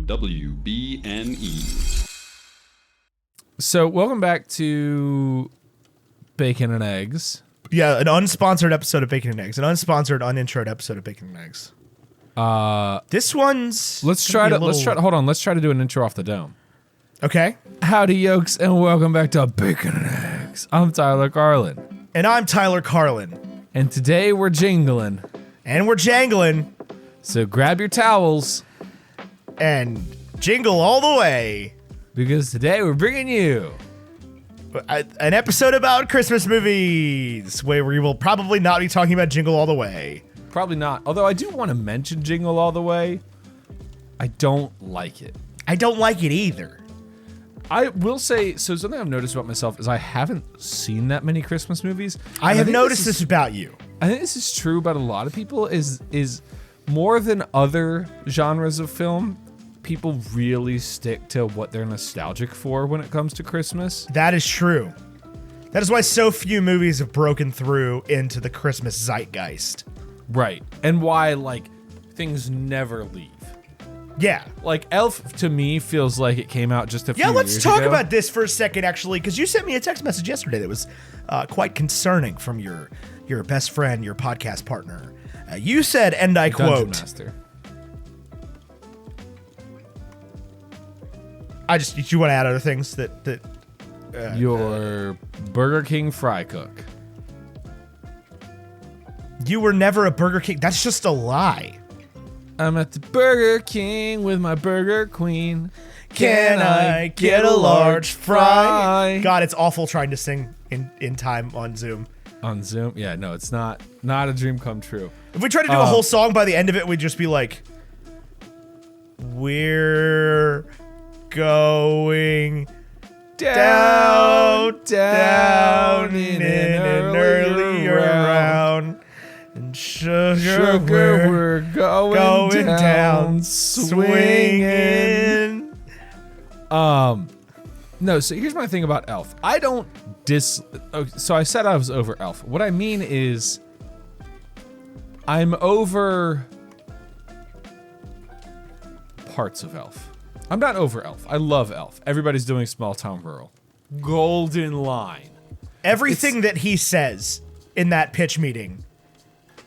from WBNE. So, welcome back to Bacon and Eggs. Yeah, an unsponsored episode of Bacon and Eggs. An unsponsored, unintroed episode of Bacon and Eggs. This one's... Let's try to do an intro off the dome. Okay. Howdy, yokes, and welcome back to Bacon and Eggs. I'm Tyler Carlin. And I'm Tyler Carlin. And today we're jingling. And we're jangling. So grab your towels. And jingle all the way. Because today we're bringing you... an episode about Christmas movies, where we will probably not be talking about Jingle All the Way. Probably not. Although I do want to mention Jingle All the Way. I don't like it. I don't like it either. I will say, so something I've noticed about myself is I haven't seen that many Christmas movies. I have noticed this about you. I think this is true about a lot of people, is more than other genres of film, people really stick to what they're nostalgic for when it comes to Christmas. That is true. That is why so few movies have broken through into the Christmas zeitgeist. Right. And why, like, things never leave. Yeah. Like, Elf, to me, feels like it came out just a few years ago. Yeah, let's talk about this for a second, actually, because you sent me a text message yesterday that was quite concerning from your best friend, your podcast partner. You said, and I quote... Dungeon Master. You want to add other things that your Burger King fry cook. You were never a Burger King. That's just a lie. I'm at the Burger King with my Burger Queen. Can I get a large fry? God, it's awful trying to sing in time on Zoom. On Zoom? Yeah, no, it's not a dream come true. If we tried to do a whole song, by the end of it, we'd just be like, we're going down in an earlier round. And sugar, we're going down swinging. No, so here's my thing about Elf. I don't so I said I was over Elf. What I mean is I'm over parts of Elf. I'm not over Elf. I love Elf. Everybody's doing Small Town Rural. Golden line. Everything that he says in that pitch meeting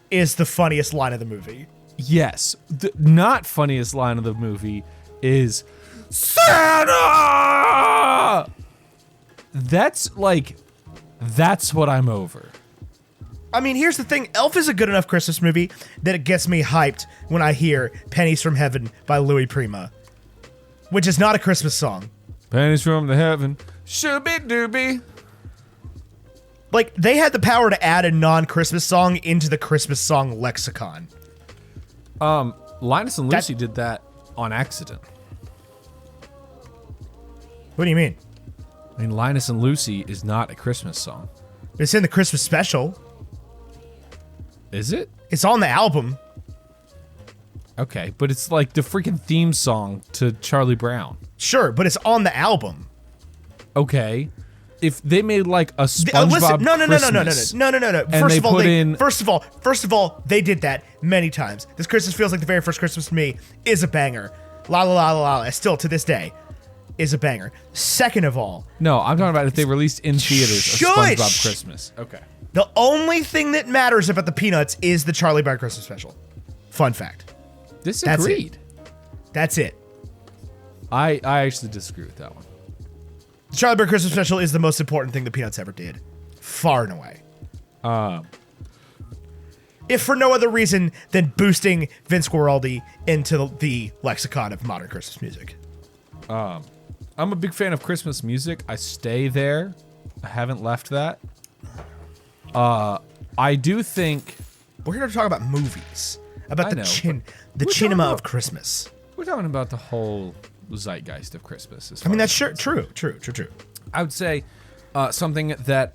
is the funniest line of the movie. Yes. The not funniest line of the movie is Santa! That's what I'm over. I mean, here's the thing. Elf is a good enough Christmas movie that it gets me hyped when I hear Pennies from Heaven by Louis Prima, which is not a Christmas song. Pennies from the heaven, shooby-dooby. Like, they had the power to add a non-Christmas song into the Christmas song lexicon. Linus and Lucy did that on accident. What do you mean? I mean, Linus and Lucy is not a Christmas song. It's in the Christmas special. Is it? It's on the album. Okay, but it's like the freaking theme song to Charlie Brown. Sure, but it's on the album. Okay. If they made like a SpongeBob Christmas, no. First of all, they did that many times. This Christmas Feels Like the Very First Christmas to Me is a banger. La la la la la. Still to this day, is a banger. Second of all, no, I'm talking about if they released in theaters a SpongeBob Christmas. Okay. The only thing that matters about the Peanuts is the Charlie Brown Christmas special. Fun fact. Disagreed. That's it. I actually disagree with that one. The Charlie Brown Christmas special is the most important thing the Peanuts ever did. Far and away. If for no other reason than boosting Vince Guaraldi into the lexicon of modern Christmas music. I'm a big fan of Christmas music. I stay there. I haven't left that. I do think... We're here to talk about movies. About the cinema of Christmas. We're talking about the whole zeitgeist of Christmas. I mean, that's true. I would say something that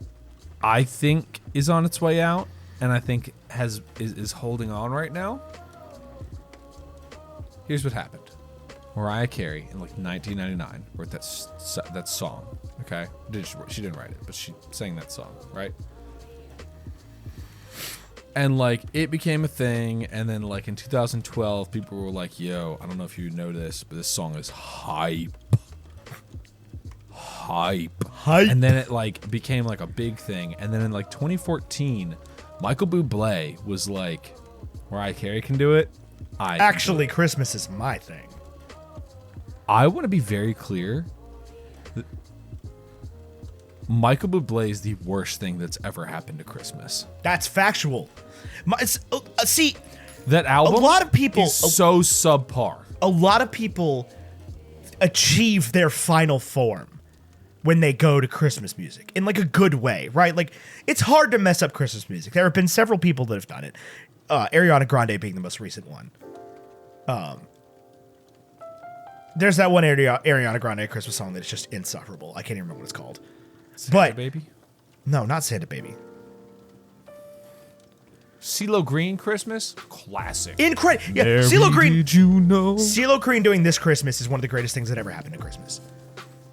I think is on its way out, and I think is holding on right now. Here's what happened. Mariah Carey in like 1999 wrote that song. Okay, she didn't write it, but she sang that song, right? And like it became a thing, and then like in 2012, people were like, "Yo, I don't know if you know this, but this song is hype." And then it like became like a big thing, and then in like 2014, Michael Bublé was like, "Mariah Carey can do it. Actually, Christmas is my thing." I want to be very clear. Michael Bublé is the worst thing that's ever happened to Christmas. That's factual. See, that album, a lot of people is so subpar. A lot of people achieve their final form when they go to Christmas music in like a good way, right? Like it's hard to mess up Christmas music. There have been several people that have done it. Ariana Grande being the most recent one. There's that one Ariana Grande Christmas song that's just insufferable. I can't even remember what it's called. Santa Baby? No, not Santa Baby. CeeLo Green Christmas? Classic. Incredible. Yeah, Mary, CeeLo Green. Did you know? CeeLo Green doing this Christmas is one of the greatest things that ever happened to Christmas.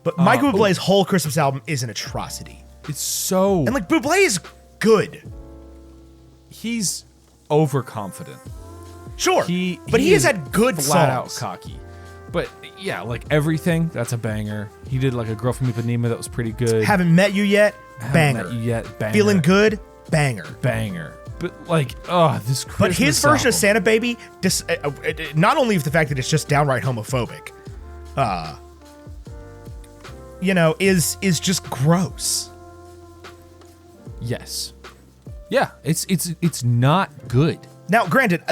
But Michael Bublé's whole Christmas album is an atrocity. It's so... And like Bublé is good. He's overconfident. Sure. But he has had good flat out songs. cocky. But yeah, like Everything, that's a banger. He did like a Girl from Ipanema that was pretty good. Haven't Met You Yet, banger. Haven't Met You Yet, banger. Feeling Good, banger. Banger. But like, this Christmas But his version album. of Santa Baby, not only the fact that it's just downright homophobic, is just gross. Yes. Yeah, it's not good. Now, granted,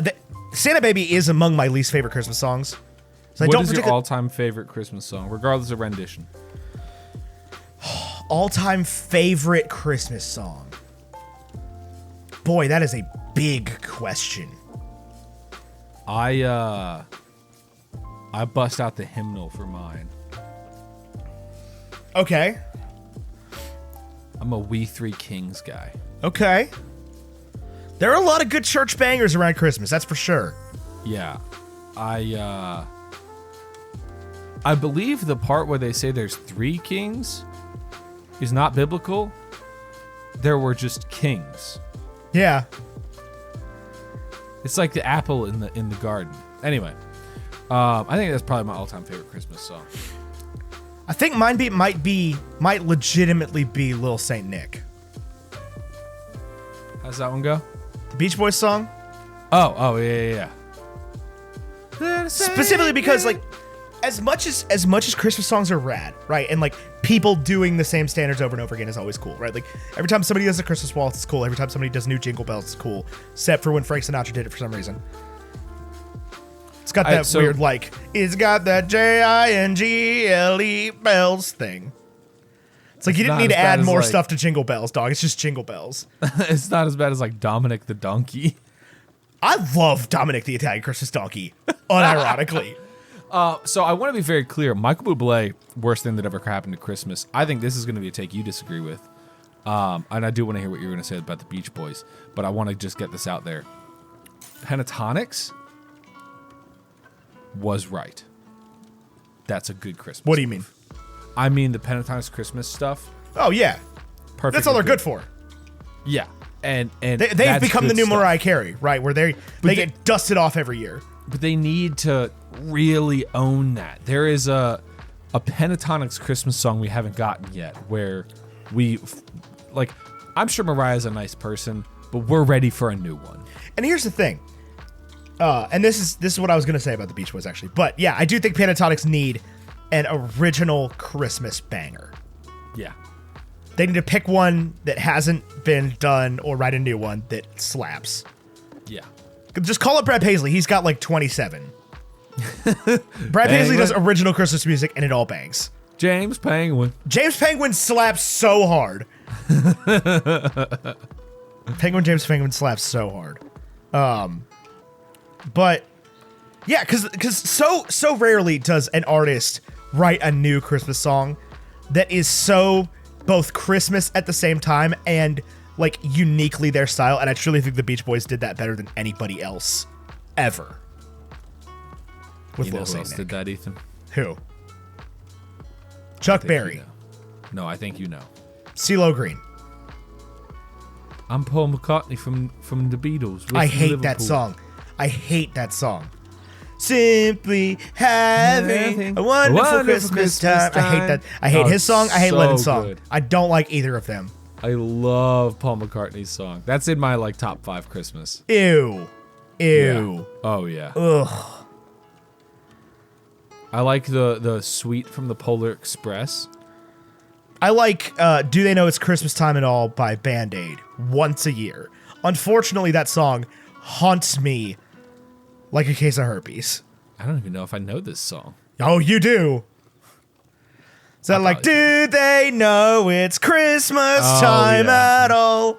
Santa Baby is among my least favorite Christmas songs. So What is your all-time favorite Christmas song, regardless of rendition? All-time favorite Christmas song? Boy, that is a big question. I bust out the hymnal for mine. Okay. I'm a We Three Kings guy. Okay. There are a lot of good church bangers around Christmas, that's for sure. Yeah. I believe the part where they say there's 3 kings is not biblical. There were just kings. Yeah. It's like the apple in the garden. Anyway, I think that's probably my all-time favorite Christmas song. I think mine might legitimately be Little Saint Nick. How's that one go? The Beach Boys song? Oh, yeah. Specifically because like as much as Christmas songs are rad, right? And like people doing the same standards over and over again is always cool, right? Like every time somebody does a Christmas waltz, it's cool. Every time somebody does new Jingle Bells, it's cool. Except for when Frank Sinatra did it for some reason. It's got that weird like it's got that JINGLE bells thing. It's like you didn't need to add more stuff to Jingle Bells, dog. It's just Jingle Bells. It's not as bad as like Dominic the Donkey. I love Dominic the Italian Christmas Donkey, unironically. So I want to be very clear. Michael Bublé, worst thing that ever happened to Christmas. I think this is going to be a take you disagree with. And I do want to hear what you're going to say about the Beach Boys. But I want to just get this out there. Pentatonix was right. That's a good Christmas. What do you mean? I mean the Pentatonix Christmas stuff. Oh, yeah. Perfect. That's all they're good for. Yeah. And they've become the new Mariah Carey, right? Where they get dusted off every year. But they need to really own that. There is a Pentatonix Christmas song we haven't gotten yet where I'm sure Mariah's a nice person, but we're ready for a new one. And here's the thing. And this is what I was going to say about the Beach Boys, actually. But yeah, I do think Pentatonix need an original Christmas banger. Yeah. They need to pick one that hasn't been done or write a new one that slaps. Yeah. Just call up Brad Paisley. He's got like 27. Brad Paisley does original Christmas music and it all bangs. James Penguin. James Penguin slaps so hard. James Penguin slaps so hard. But yeah, because so rarely does an artist write a new Christmas song that is so both Christmas at the same time and like uniquely their style. And I truly think the Beach Boys did that better than anybody else ever. With Lil Saint Nick. Did that, Ethan? Who? Chuck Berry. No, I think you know. CeeLo Green. I'm Paul McCartney from the Beatles. We're I from hate that Liverpool. song. I hate that song. Simply having a wonderful Christmas time. I hate that. I hate his song. I hate so Lennon's song. good. I don't like either of them. I love Paul McCartney's song. That's in my like top 5 Christmas. Ew. Yeah. Oh yeah. Ugh. I like the suite from the Polar Express. I like Do They Know It's Christmas Time at All by Band-Aid once a year. Unfortunately, that song haunts me like a case of herpes. I don't even know if I know this song. Oh, you do. Is that like, do they know it's Christmas time at all?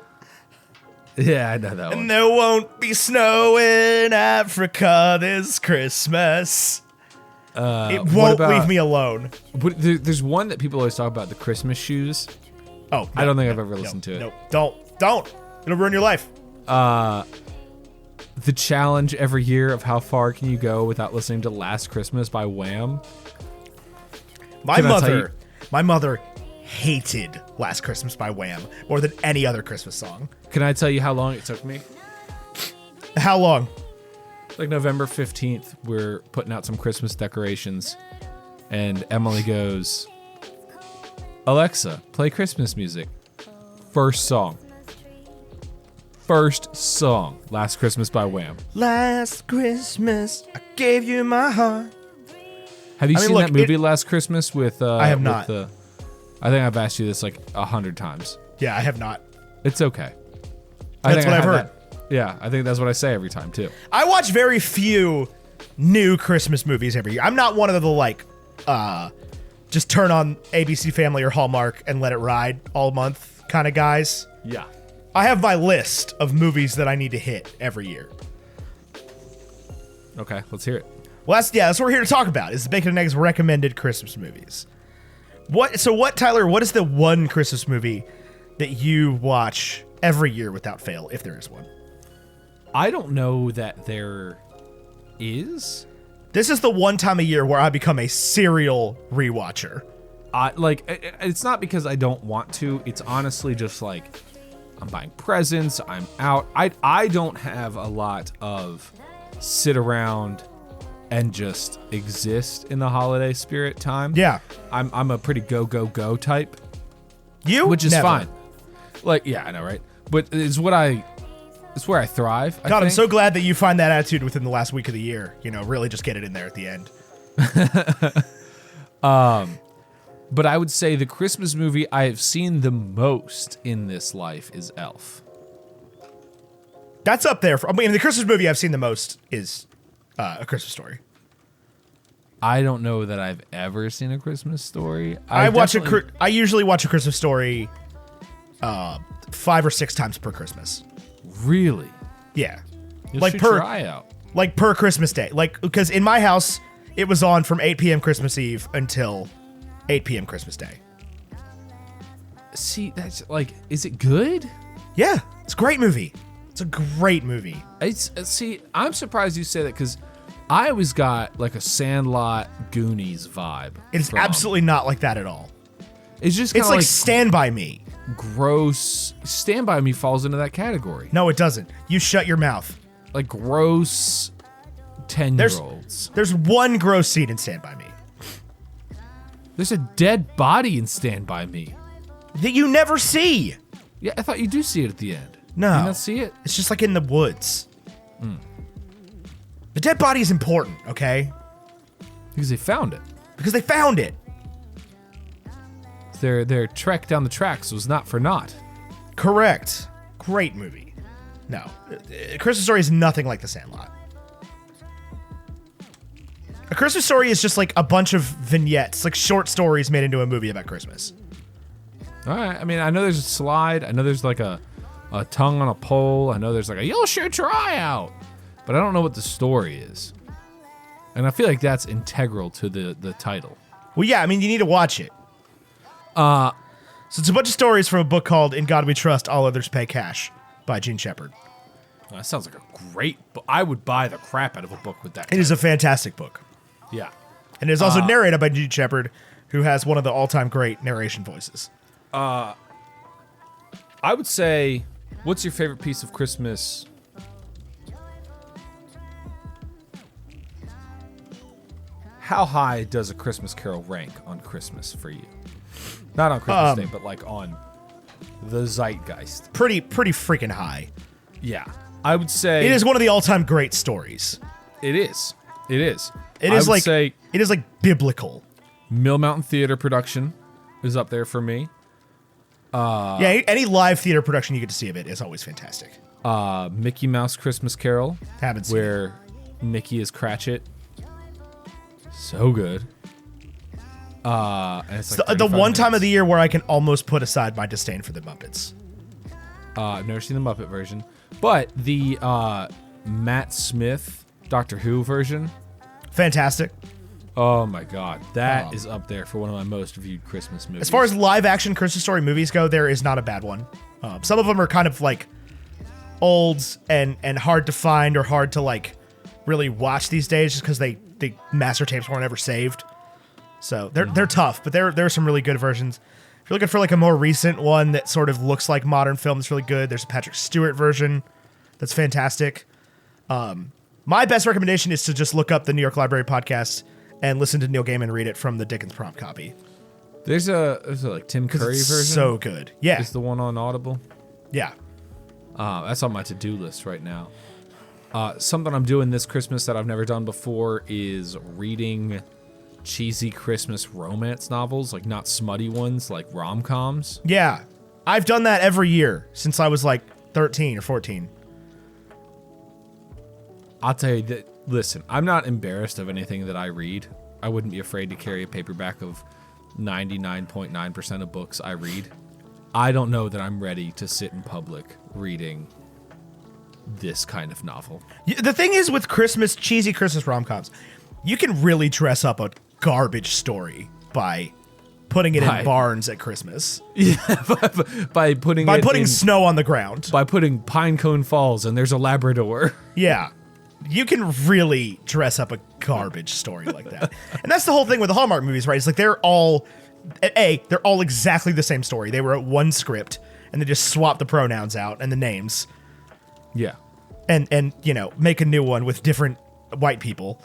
Yeah, I know that one. And there won't be snow in Africa this Christmas. It won't leave me alone. But there's one that people always talk about, the Christmas shoes. Oh, no, I don't think I've ever listened to it. Nope, don't. It'll ruin your life. The challenge every year of how far can you go without listening to Last Christmas by Wham. My mother hated Last Christmas by Wham more than any other Christmas song. Can I tell you how long it took me? How long? Like November 15th, we're putting out some Christmas decorations, and Emily goes, Alexa, play Christmas music. First song, Last Christmas by Wham. Last Christmas, I gave you my heart. Have you seen that movie Last Christmas with I have not. I think I've asked you this like 100 times. Yeah, I have not. It's okay. That's what I've heard. Yeah, I think that's what I say every time too. I watch very few new Christmas movies every year. I'm not one of the like, just turn on ABC Family or Hallmark and let it ride all month kind of guys. Yeah. I have my list of movies that I need to hit every year. Okay, let's hear it. Well, that's what we're here to talk about, is the Bacon and Eggs recommended Christmas movies. Tyler, what is the one Christmas movie that you watch every year without fail, if there is one? I don't know that there is. This is the one time a year where I become a serial rewatcher. It's not because I don't want to. It's honestly just like I'm buying presents. I'm out. I don't have a lot of sit around and just exist in the holiday spirit time. Yeah. I'm a pretty go type. Which is never. fine. Like, yeah, I know, right? But it's where I thrive. God, I'm so glad that you find that attitude within the last week of the year. You know, really just get it in there at the end. But I would say the Christmas movie I have seen the most in this life is Elf. That's up there. The Christmas movie I've seen the most is A Christmas Story. I don't know that I've ever seen A Christmas Story. I usually watch A Christmas Story 5 or 6 times per Christmas. Really? Yeah. You like should per try out. Like per Christmas Day. Like, because in my house it was on from 8 p.m. Christmas Eve until 8 p.m. Christmas Day. See, that's like, is it good? Yeah, it's a great movie. It's a great movie. See, I'm surprised you say that because I always got like a Sandlot Goonies vibe. It's absolutely not like that at all. It's just it's like Stand By Me. Gross. Stand By Me falls into that category. No, it doesn't. You shut your mouth. Like gross 10-year-olds. There's one gross scene in Stand By Me. There's a dead body in Stand By Me. That you never see. Yeah, I thought you do see it at the end. No. Do you not see it? It's just like in the woods. The dead body is important, okay? Because they found it. Because they found it. Their trek down the tracks was not for naught. Correct. Great movie. No. A Christmas Story is nothing like The Sandlot. A Christmas Story is just like a bunch of vignettes, like short stories made into a movie about Christmas. All right. I mean, I know there's a slide. I know there's like a tongue on a pole. I know there's like a you'll shoot your eye out. But I don't know what the story is. And I feel like that's integral to the title. Well, yeah, I mean, you need to watch it. So it's a bunch of stories from a book called In God We Trust, All Others Pay Cash by Gene Shepard. That sounds like a great book. I would buy the crap out of a book with that. It is a fantastic book. Yeah. And it is also narrated by Gene Shepard, who has one of the all-time great narration voices. I would say What's your favorite piece of Christmas? How high does A Christmas Carol rank on Christmas for you? Not on Christmas Day, but like on the zeitgeist. Pretty freaking high. Yeah. I would say It is one of the all-time great stories. It is. It is. It is like biblical. Mill Mountain Theater production is up there for me. Yeah, any live theater production you get to see of it is always fantastic. Mickey Mouse Christmas Carol. Haven't seen where Mickey is Cratchit. So good. And it's like the one 35 time of the minutes. year where I can almost put aside my disdain for the Muppets. I've never seen the Muppet version. But the Matt Smith Doctor Who version. Fantastic. Oh my god. That is up there for one of my most viewed Christmas movies. As far as live action Christmas story movies go, there is not a bad one. Some of them are kind of like old and hard to find or hard to like really watch these days just because the master tapes weren't ever saved. So they're tough, but there are some really good versions. If you're looking for like a more recent one that sort of looks like modern film, it's really good. There's a Patrick Stewart version that's fantastic. My best recommendation is to just look up the New York Library podcast and listen to Neil Gaiman read it from the Dickens prompt copy. There's a like Tim Curry It's version. so good. Yeah. Is the one on Audible. Yeah. That's on my to-do list right now. Something I'm doing this Christmas that I've never done before is reading cheesy Christmas romance novels, like not smutty ones, like rom-coms. Yeah. I've done that every year since I was like 13 or 14. I'll tell you that, listen, I'm not embarrassed of anything that I read. I wouldn't be afraid to carry a paperback of 99.9% of books I read. I don't know that I'm ready to sit in public reading this kind of novel. The thing is with cheesy Christmas rom-coms, you can really dress up a garbage story by putting it in barns at Christmas. Yeah, by putting snow on the ground. By putting Pinecone Falls and there's a Labrador. Yeah. You can really dress up a garbage story like that. And that's the whole thing with the Hallmark movies, right? It's like they're all exactly the same story. They were one script and they just swapped the pronouns out and the names. Yeah. And you know, make a new one with different white people.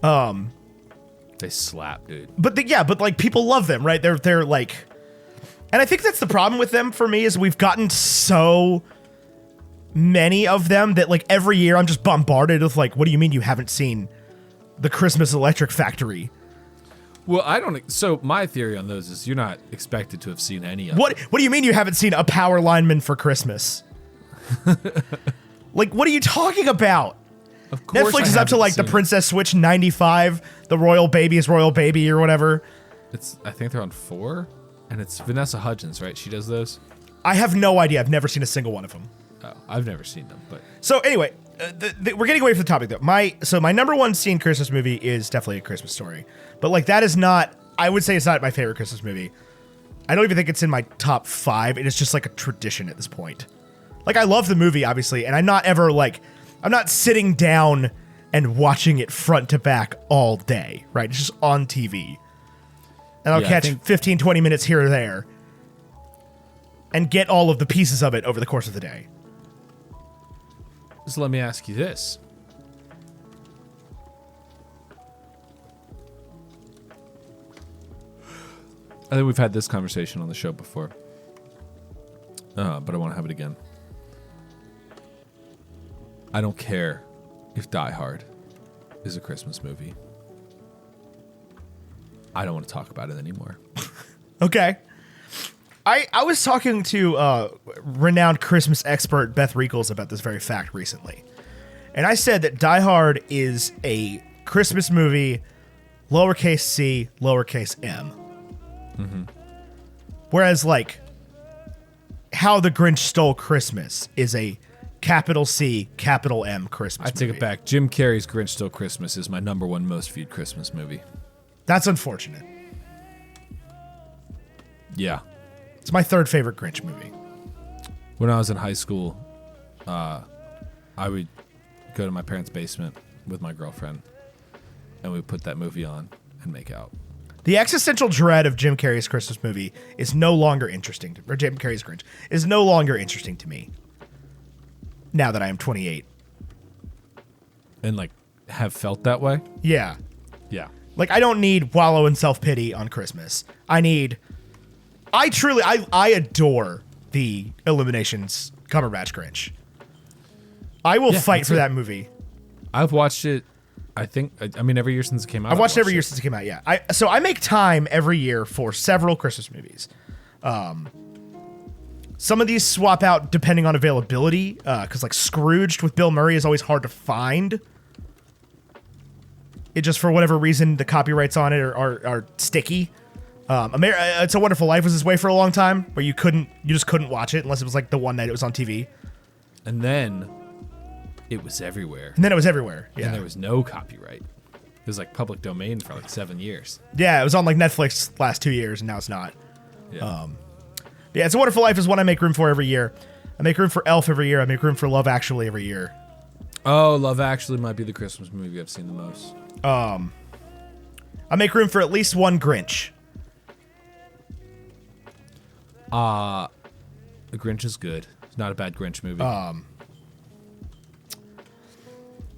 They slap, dude. But like people love them, right? They're like, and I think that's the problem with them for me is we've gotten so many of them that like every year I'm just bombarded with like, what do you mean you haven't seen the Christmas Electric Factory? Well, I don't. So my theory on those is you're not expected to have seen any of What do you mean you haven't seen A Power Lineman for Christmas? Like, what are you talking about? Of course, Netflix is up to like the Princess Switch 95, the Royal Baby's Royal Baby or whatever. I think they're on 4, and it's Vanessa Hudgens, right? She does those. I have no idea. I've never seen a single one of them. Oh, I've never seen them, but So anyway, we're getting away from the topic though. My number one seen Christmas movie is definitely A Christmas Story, but like that is not. I would say it's not my favorite Christmas movie. I don't even think it's in my top 5. It is just like a tradition at this point. Like I love the movie obviously, and I'm not sitting down and watching it front to back all day. Right, it's just on TV, and I'll catch 15, 20 minutes here or there, and get all of the pieces of it over the course of the day. So let me ask you this. I think we've had this conversation on the show before, but I want to have it again. I don't care if Die Hard is a Christmas movie. I don't want to talk about it anymore. Okay. I was talking to renowned Christmas expert Beth Riekels about this very fact recently. And I said that Die Hard is a Christmas movie, lowercase c, lowercase m. Mm-hmm. Whereas, like, How the Grinch Stole Christmas is a capital C, capital M Christmas movie. I take it back. Jim Carrey's Grinch Stole Christmas is my number 1 most viewed Christmas movie. That's unfortunate. Yeah. It's my 3rd favorite Grinch movie. When I was in high school, I would go to my parents' basement with my girlfriend, and we would put that movie on and make out. The existential dread of Jim Carrey's Christmas movie is no longer interesting, or Jim Carrey's Grinch is no longer interesting to me. now that I am 28. And like have felt that way? Yeah. Yeah. Like, I don't need wallow in self-pity on Christmas. I adore the Illuminations Cumberbatch Grinch. I will fight for that movie. I've watched it, I mean, every year since it came out. I've watched it every year since it came out, yeah. So I make time every year for several Christmas movies. Some of these swap out depending on availability, because like Scrooged with Bill Murray is always hard to find. It just, for whatever reason, the copyrights on it are sticky. It's a Wonderful Life was this way for a long time, where you just couldn't watch it unless it was like the one night it was on TV. And then it was everywhere. Yeah. And there was no copyright. It was like public domain for like 7 years. Yeah, it was on like Netflix last 2 years, and now it's not. Yeah. It's a Wonderful Life is one I make room for every year. I make room for Elf every year. I make room for Love Actually every year. Oh, Love Actually might be the Christmas movie I've seen the most. I make room for at least one Grinch. The Grinch is good. It's not a bad Grinch movie. Yeah,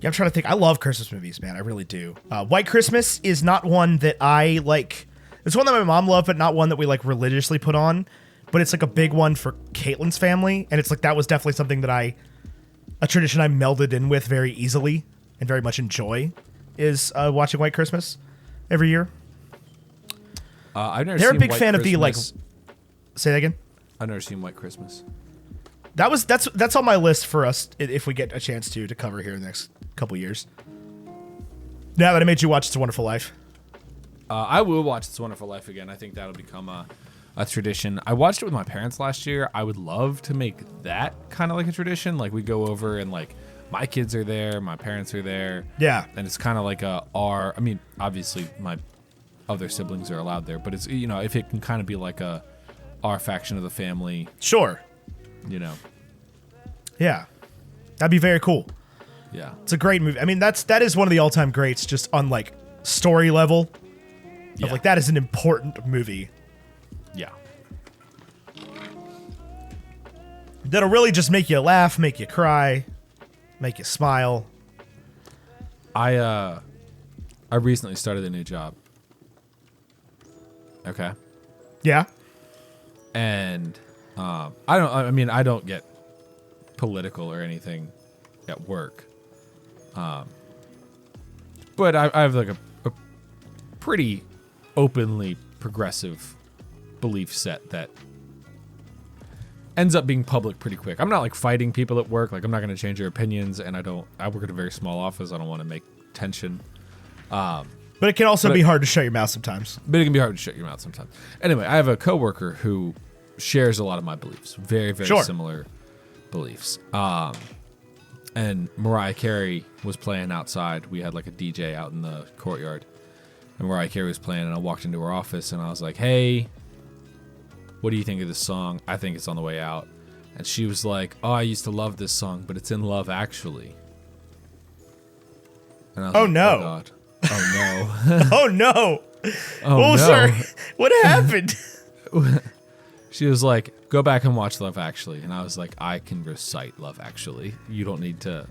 I'm trying to think. I love Christmas movies, man. I really do. White Christmas is not one that I like. It's one that my mom loved, but not one that we like religiously put on. But it's like a big one for Caitlin's family, and it's like that was definitely something that a tradition I melded in with very easily and very much enjoy, is watching White Christmas every year. I've never They're seen a big White fan of the like. Christmas. Say that again. I've never seen White Christmas. That's on my list for us if we get a chance to cover here in the next couple years. Now that I made you watch It's a Wonderful Life. I will watch It's a Wonderful Life again. I think that'll become a tradition. I watched it with my parents last year. I would love to make that kind of like a tradition. Like we go over and like my kids are there, my parents are there. Yeah. And it's kind of like I mean, obviously my other siblings are allowed there, but it's, if it can kind of be like our faction of the family. Sure. Yeah. That'd be very cool. Yeah. It's a great movie. I mean, that is one of the all-time greats just on like story level. Of like, that is an important movie. Yeah. That'll really just make you laugh, make you cry, make you smile. I recently started a new job. Okay. Yeah. And I don't get political or anything at work. But I have like a pretty openly progressive belief set that ends up being public pretty quick. I'm not like fighting people at work. Like I'm not going to change their opinions, and I work at a very small office. I don't want to make tension. But it can also be hard to shut your mouth sometimes. But it can be hard to shut your mouth sometimes. Anyway, I have a coworker who shares a lot of my beliefs. Very, very similar beliefs. And Mariah Carey was playing outside. We had like a DJ out in the courtyard. And Mariah Carey was playing, and I walked into her office, and I was like, hey, what do you think of this song? I think it's on the way out. And she was like, oh, I used to love this song, but it's in Love Actually. And I was like, no. Oh, God. Oh, no. Oh, no. Oh, no. Sorry. What happened? She was like, go back and watch Love Actually. And I was like, I can recite Love Actually. You don't need to.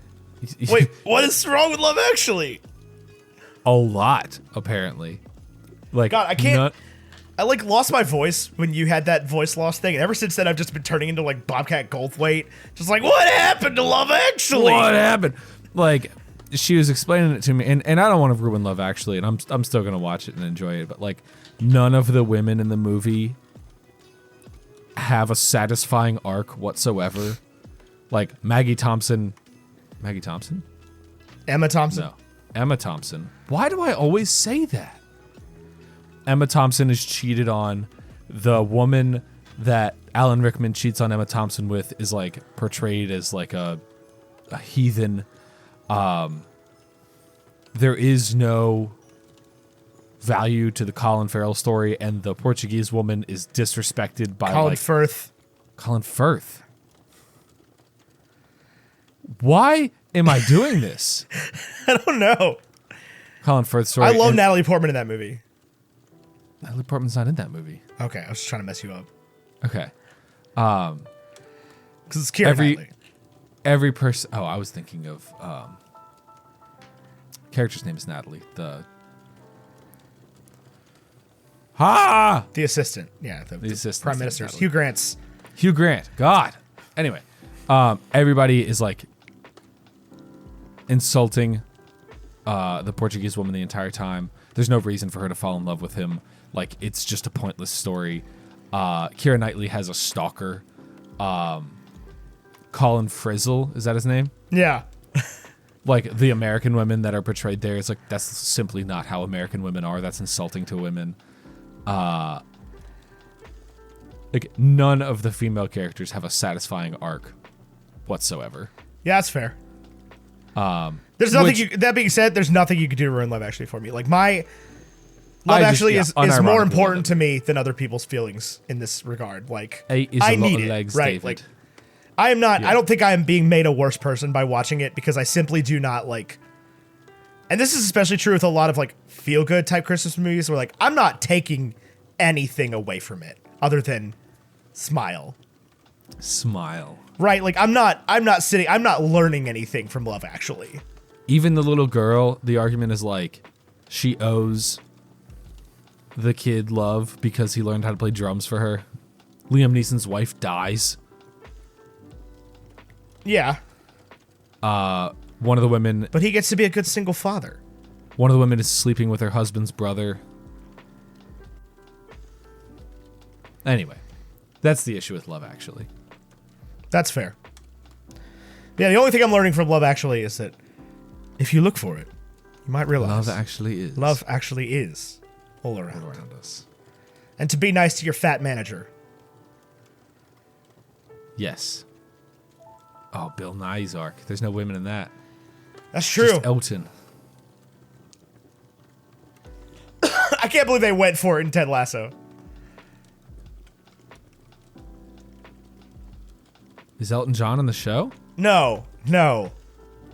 Wait, what is wrong with Love Actually? A lot, apparently. Like, God, I can't. I like lost my voice when you had that voice loss thing. And ever since then, I've just been turning into like Bobcat Goldthwait. Just like, what happened to Love Actually? What happened? Like, she was explaining it to me. And I don't want to ruin Love Actually. And I'm still going to watch it and enjoy it. But like, none of the women in the movie have a satisfying arc whatsoever. Like Maggie Thompson. Maggie Thompson? Emma Thompson? No. Emma Thompson. Why do I always say that? Emma Thompson is cheated on. The woman that Alan Rickman cheats on Emma Thompson with is like portrayed as like a heathen. There is no value to the Colin Farrell story, and the Portuguese woman is disrespected by Colin Firth. Colin Firth. Why am I doing this? I don't know. Colin Firth story. I love Natalie Portman in that movie. Natalie Portman's not in that movie. Okay, I was just trying to mess you up. Okay. Because it's Keira Knightley. every person. Oh, I was thinking of character's name is Natalie. The assistant. Yeah, the assistant. prime minister's Hugh Grant's. Hugh Grant. God. Anyway, everybody is like insulting the Portuguese woman the entire time. There's no reason for her to fall in love with him. Like, it's just a pointless story. Keira Knightley has a stalker. Colin Frizzle, is that his name? Yeah. Like, the American women that are portrayed there, it's like, that's simply not how American women are. That's insulting to women. Like, none of the female characters have a satisfying arc whatsoever. Yeah, that's fair. There's nothing that being said, there's nothing you could do to ruin Love Actually for me. Like, my Love Actually is more important to me than other people's feelings in this regard. Like, I need it, legs, right? David. Like, I am not. Yeah. I don't think I am being made a worse person by watching it because I simply do not like. And this is especially true with a lot of like feel good type Christmas movies where like I'm not taking anything away from it other than smile. Right, like I'm not learning anything from Love Actually. Even the little girl, the argument is like she owes the kid love because he learned how to play drums for her. Liam Neeson's wife dies. Yeah. One of the women... But he gets to be a good single father. One of the women is sleeping with her husband's brother. Anyway, that's the issue with Love Actually. That's fair. Yeah, the only thing I'm learning from Love Actually is that if you look for it, you might realize... Love actually is all around us. And to be nice to your fat manager. Yes. Oh, Bill Nye's arc. There's no women in that. That's true. Just Elton. I can't believe they went for it in Ted Lasso. Is Elton John on the show? No.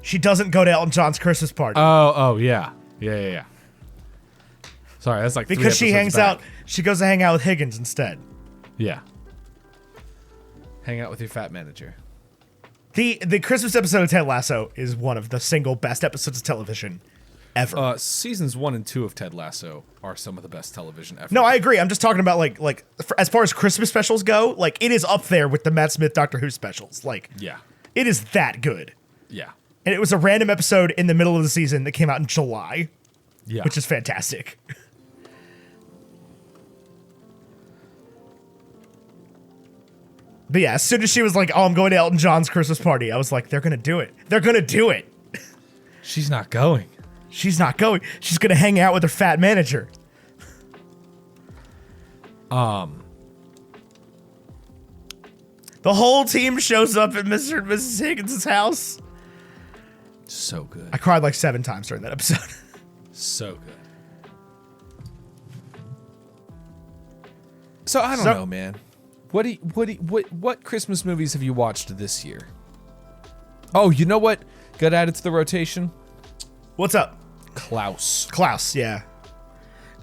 She doesn't go to Elton John's Christmas party. Oh, yeah. Yeah. Sorry, that's like because she hangs out. She goes to hang out with Higgins instead. Yeah. Hang out with your fat manager. The Christmas episode of Ted Lasso is one of the single best episodes of television ever. Seasons 1 and 2 of Ted Lasso are some of the best television ever. No, I agree. I'm just talking about like as far as Christmas specials go, like it is up there with the Matt Smith Doctor Who specials. Like, yeah, it is that good. Yeah, and it was a random episode in the middle of the season that came out in July. Yeah, which is fantastic. But yeah, as soon as she was like, "Oh, I'm going to Elton John's Christmas party," I was like, "They're gonna do it. They're gonna do it." She's not going. She's not going. She's gonna hang out with her fat manager. The whole team shows up at Mr. and Mrs. Higgins' house. So good. I cried like 7 times during that episode. So good. So I don't know, man. What Christmas movies have you watched this year? Oh, you know what got added to the rotation? What's up? Klaus, yeah.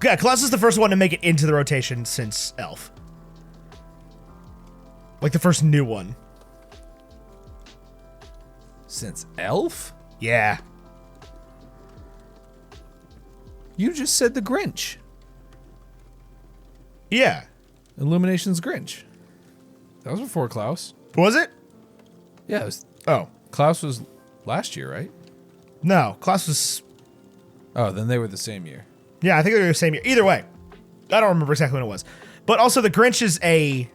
Yeah, Klaus is the first one to make it into the rotation since Elf. Like the first new one. Since Elf? Yeah. You just said the Grinch. Yeah. Illumination's Grinch. That was before Klaus. Was it? Yeah, it was. Oh. Klaus was last year, right? No, Klaus was... Oh, then they were the same year. Yeah, I think they were the same year. Either way. I don't remember exactly when it was. But also, the Grinch is a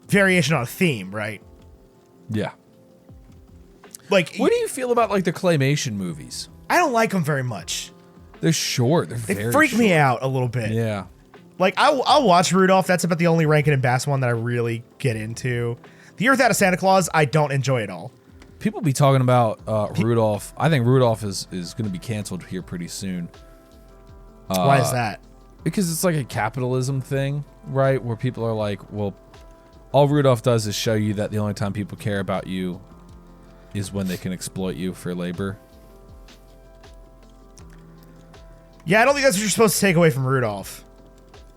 variation on a theme, right? Yeah. Like, what do you feel about, like, the claymation movies? I don't like them very much. They're short. They freak me out a little bit. Yeah. Like, I'll watch Rudolph. That's about the only Rankin and Bass one that I really get into. The Year Without a Santa Claus, I don't enjoy at all. People be talking about Rudolph. I think Rudolph is going to be canceled here pretty soon. Why is that? Because it's like a capitalism thing, right? Where people are like, well, all Rudolph does is show you that the only time people care about you is when they can exploit you for labor. Yeah, I don't think that's what you're supposed to take away from Rudolph.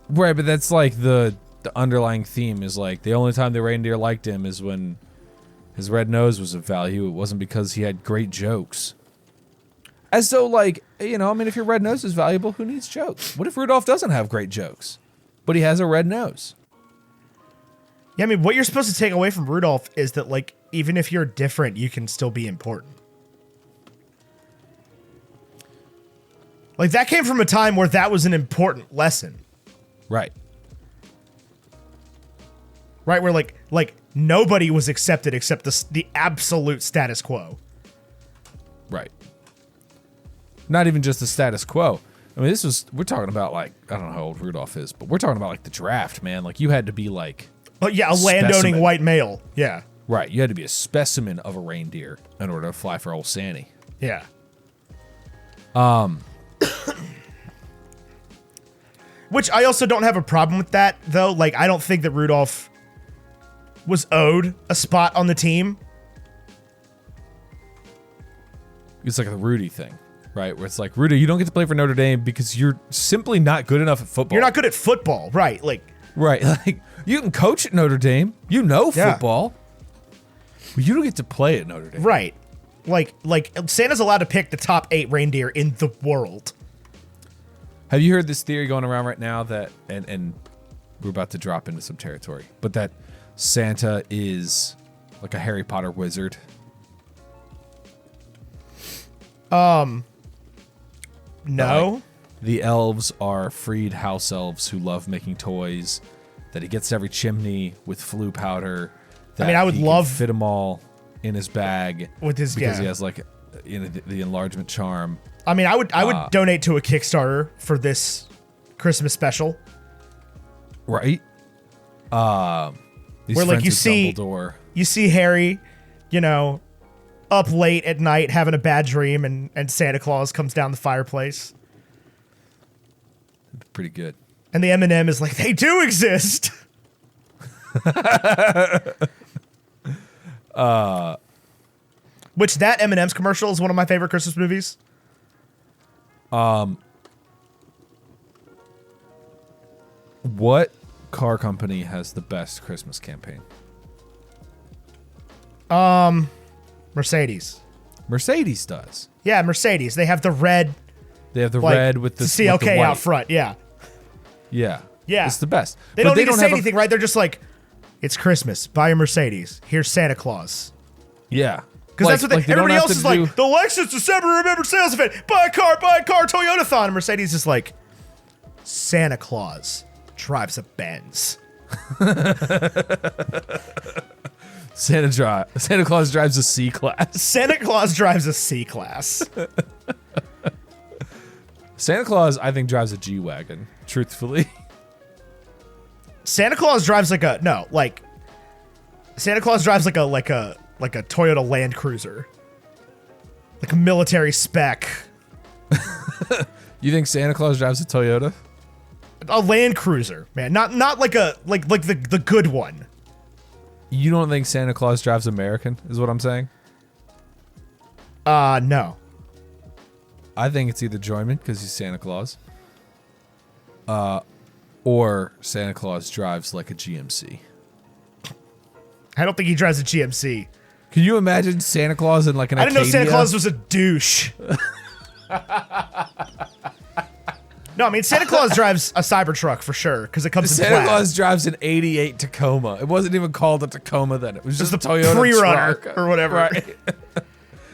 Right, but that's like the underlying theme is like the only time the reindeer liked him is when His red nose was of value. It wasn't because he had great jokes. As though, like, you know, I mean, if your red nose is valuable, who needs jokes? What if Rudolph doesn't have great jokes, but he has a red nose? Yeah, I mean, what you're supposed to take away from Rudolph is that, like, even if you're different, you can still be important. Like, that came from a time where that was an important lesson. Right. Right, where, like nobody was accepted except the absolute status quo. Right. Not even just the status quo. I mean, we're talking about, like, I don't know how old Rudolph is, but we're talking about, like, the draft, man. Like, you had to be, like... Oh, yeah, a landowning white male. Yeah. Right, you had to be a specimen of a reindeer in order to fly for old Santy. Yeah. Which I also don't have a problem with that, though. Like, I don't think that Rudolph was owed a spot on the team. It's like a Rudy thing, right? Where it's like, Rudy, you don't get to play for Notre Dame because you're simply not good enough at football. You're not good at football, right? Like, right, like you can coach at Notre Dame, you know football, but you don't get to play at Notre Dame, right? Like Santa's allowed to pick the top 8 reindeer in the world. Have you heard this theory going around right now that, and we're about to drop into some territory, but that Santa is like a Harry Potter wizard? No. Like, the elves are freed house elves who love making toys, that he gets every chimney with flue powder. That I mean, I would he love can fit them all in his bag with his because he has, like, you know, the enlargement charm. I mean, I would donate to a Kickstarter for this Christmas special. Right. Where, like, you see Harry, you know, up late at night having a bad dream, and Santa Claus comes down the fireplace. Pretty good. And the M&M is like, they do exist. Which that M&M's commercial is one of my favorite Christmas movies. What car company has the best Christmas campaign? Mercedes. Mercedes does. Yeah, Mercedes. They have the red. They have the like, red with the CLK with the white out front. Yeah. Yeah. Yeah. It's the best. They don't need to say anything, right? They're just like, it's Christmas. Buy a Mercedes. Here's Santa Claus. Yeah. Because that's what everybody else is like. The Lexus December Remember sales event. Buy a car, Toyota-thon. And Mercedes is like, Santa Claus drives a Benz. Santa Claus drives a C-Class. Santa Claus drives a C-Class. Santa Claus, I think, drives a G-Wagon, truthfully. Santa Claus drives Santa Claus drives like a Toyota Land Cruiser. Like a military spec. You think Santa Claus drives a Toyota? A Land Cruiser, man. Not like the good one. You don't think Santa Claus drives American, is what I'm saying? No. I think it's either Joyman, because he's Santa Claus, or Santa Claus drives like a GMC. I don't think he drives a GMC. Can you imagine Santa Claus in like an I didn't know Acadia? Santa Claus was a douche. No, I mean, Santa Claus drives a Cybertruck for sure, because it comes in Santa plaid. Claus drives an 88 Tacoma. It wasn't even called a Tacoma then. It was just a the Toyota pre-runner truck. or whatever. Right.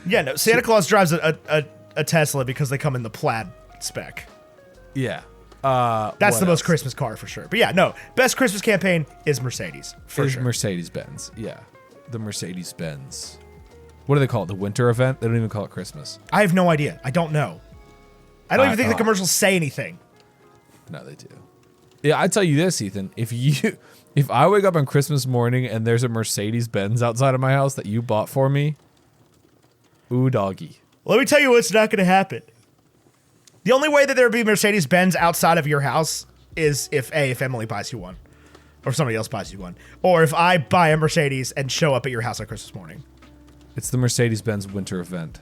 Yeah, no, Santa Claus drives a Tesla because they come in the plaid spec. Yeah. That's the most Christmas car for sure. But yeah, no, best Christmas campaign is Mercedes for sure. Mercedes-Benz. Yeah. The Mercedes-Benz. What do they call it? The winter event? They don't even call it Christmas. I have no idea. I don't know. I don't even think the commercials say anything. No, they do. Yeah, I tell you this, Ethan. If I wake up on Christmas morning and there's a Mercedes-Benz outside of my house that you bought for me, ooh, doggy. Let me tell you what's not going to happen. The only way that there would be Mercedes-Benz outside of your house is if Emily buys you one. Or if somebody else buys you one. Or if I buy a Mercedes and show up at your house on Christmas morning. It's the Mercedes-Benz winter event.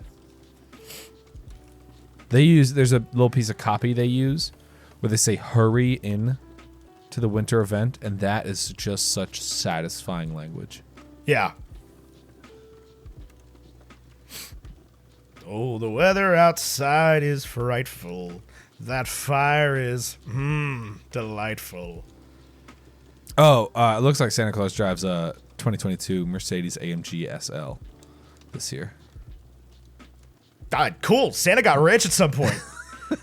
There's a little piece of copy they use where they say hurry in to the winter event, and that is just such satisfying language. Yeah. Oh, the weather outside is frightful. That fire is, delightful. Oh, it looks like Santa Claus drives a 2022 Mercedes AMG SL this year. God, cool. Santa got rich at some point.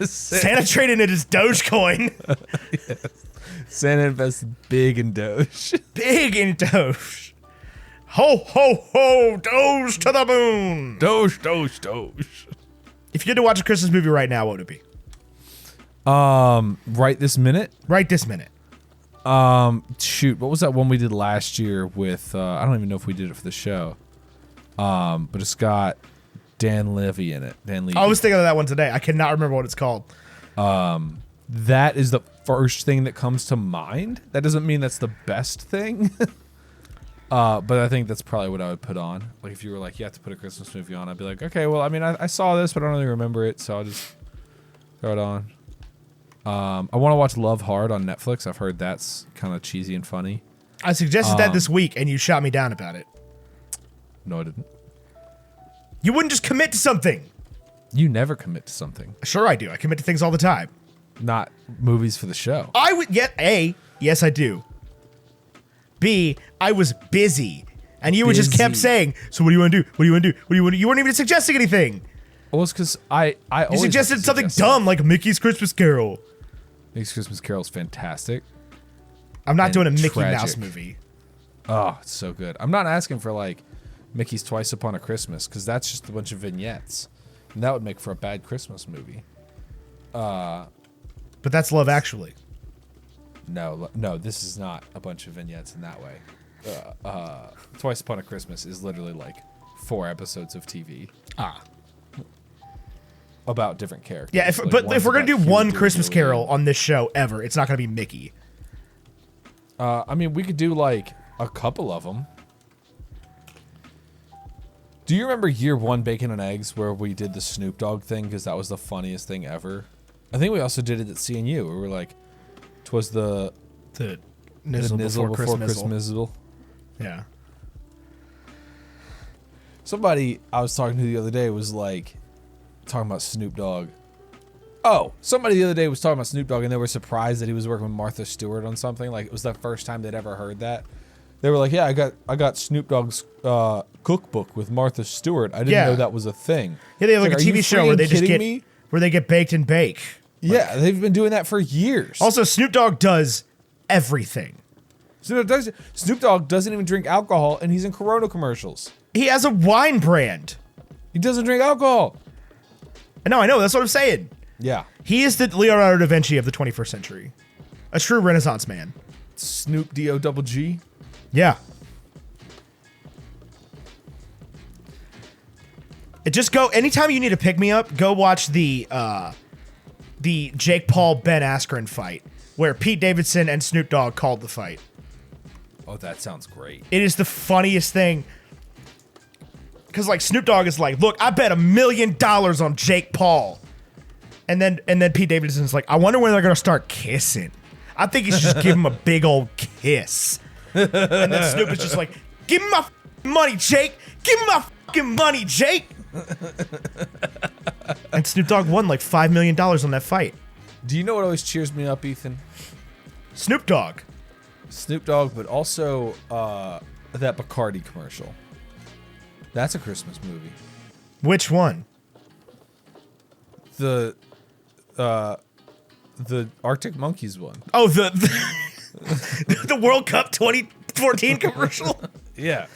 Santa traded in his Dogecoin. Yes. Santa invested big in Doge. Big in Doge. Ho, ho, ho, Doge to the moon. Doge, Doge, Doge. If you had to watch a Christmas movie right now, what would it be? Right this minute? Right this minute. Shoot, what was that one we did last year with, I don't even know if we did it for the show. But it's got Dan Levy in it. Dan Levy. I was thinking of that one today. I cannot remember what it's called. That is the first thing that comes to mind. That doesn't mean that's the best thing. But I think that's probably what I would put on. Like if you were like, you have to put a Christmas movie on, I'd be like, okay, well, I mean, I saw this, but I don't really remember it, so I'll just throw it on. I want to watch Love Hard on Netflix. I've heard that's kind of cheesy and funny. I suggested that this week, and you shot me down about it. No, I didn't. You wouldn't just commit to something. You never commit to something. Sure I do. I commit to things all the time. Not movies for the show. I would get A, yes I do. B, I was busy. And you just kept saying, so what do you want to do? What do you want to do? What do you want to do? You weren't even suggesting anything. Well, it's because I You suggested something dumb like Mickey's Christmas Carol. Mickey's Christmas Carol is fantastic. I'm not doing a Mickey tragic. Mouse movie. Oh, it's so good. I'm not asking for like Mickey's Twice Upon a Christmas because that's just a bunch of vignettes. And that would make for a bad Christmas movie. But that's Love Actually. No, this is not a bunch of vignettes in that way. Twice Upon a Christmas is literally like 4 episodes of TV. About different characters. Yeah, if we're going to do one Christmas Carol on this show ever, it's not going to be Mickey. I mean, we could do like a couple of them. Do you remember year 1 Bacon and Eggs where we did the Snoop Dogg thing because that was the funniest thing ever? I think we also did it at CNU where we were like, 'twas the Nizzle before Christmas Mizzle. Mizzle. Yeah. Somebody I was talking to the other day was like talking about Snoop Dogg. Oh, somebody the other day was talking about Snoop Dogg and they were surprised that he was working with Martha Stewart on something. Like it was the first time they'd ever heard that. They were like, "Yeah, I got Snoop Dogg's cookbook with Martha Stewart. I didn't know that was a thing." Yeah, they have like a TV show where they just get baked and bake. Yeah, they've been doing that for years. Also, Snoop Dogg does everything. Snoop Dogg doesn't even drink alcohol, and he's in Corona commercials. He has a wine brand. He doesn't drink alcohol. No, I know. That's what I'm saying. Yeah. He is the Leonardo da Vinci of the 21st century. A true Renaissance man. Snoop D-O-double-G. Yeah. Anytime you need to pick me up, go watch the Jake Paul Ben Askren fight where Pete Davidson and Snoop Dogg called the fight. Oh, that sounds great. It is the funniest thing. Cause like Snoop Dogg is like, look, I bet $1 million on Jake Paul. And then Pete Davidson's like, I wonder when they're gonna start kissing. I think he should just give him a big old kiss. And then Snoop is just like, give me my money, Jake. Give me my fucking money, Jake. And Snoop Dogg won like $5 million on that fight. Do you know what always cheers me up, Ethan? Snoop Dogg, but also that Bacardi commercial. That's a Christmas movie. which one? The Arctic Monkeys one. Oh, the World Cup 2014 commercial. Yeah.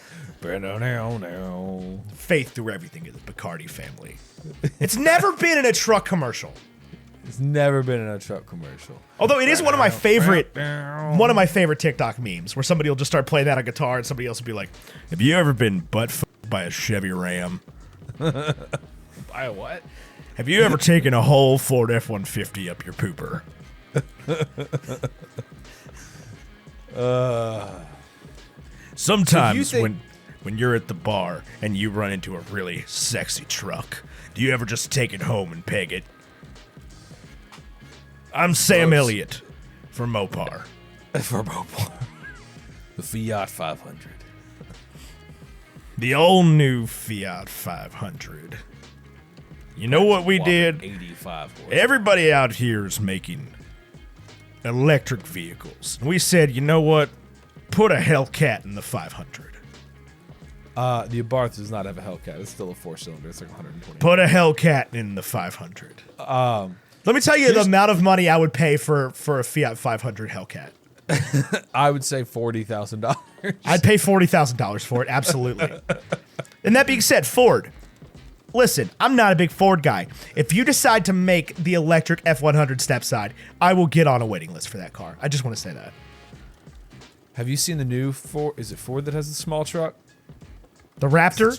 Faith through everything in the Bacardi family. It's never been in a truck commercial. It's never been in a truck commercial. Although it is one of my favorite TikTok memes where somebody will just start playing that on guitar and somebody else will be like, "Have you ever been butt fucked by a Chevy Ram?" By a what? Have you ever taken a whole Ford F-150 up your pooper? Sometimes So when you're at the bar and you run into a really sexy truck, do you ever just take it home and peg it? I'm Sam Elliott for Mopar. For Mopar. The Fiat 500. The all-new Fiat 500. You know what we Whopping did? 85 horsepower. Everybody out here is making electric vehicles. And we said, you know what? Put a Hellcat in the 500. The Abarth does not have a Hellcat. It's still a 4-cylinder. It's like 120. Put a Hellcat in the 500. Let me tell you the amount of money I would pay for a Fiat 500 Hellcat. I would say $40,000. I'd pay $40,000 for it, absolutely. And that being said, Ford. Listen, I'm not a big Ford guy. If you decide to make the electric F100 step side, I will get on a waiting list for that car. I just want to say that. Have you seen the new Ford? Is it Ford that has the small truck? The Raptor?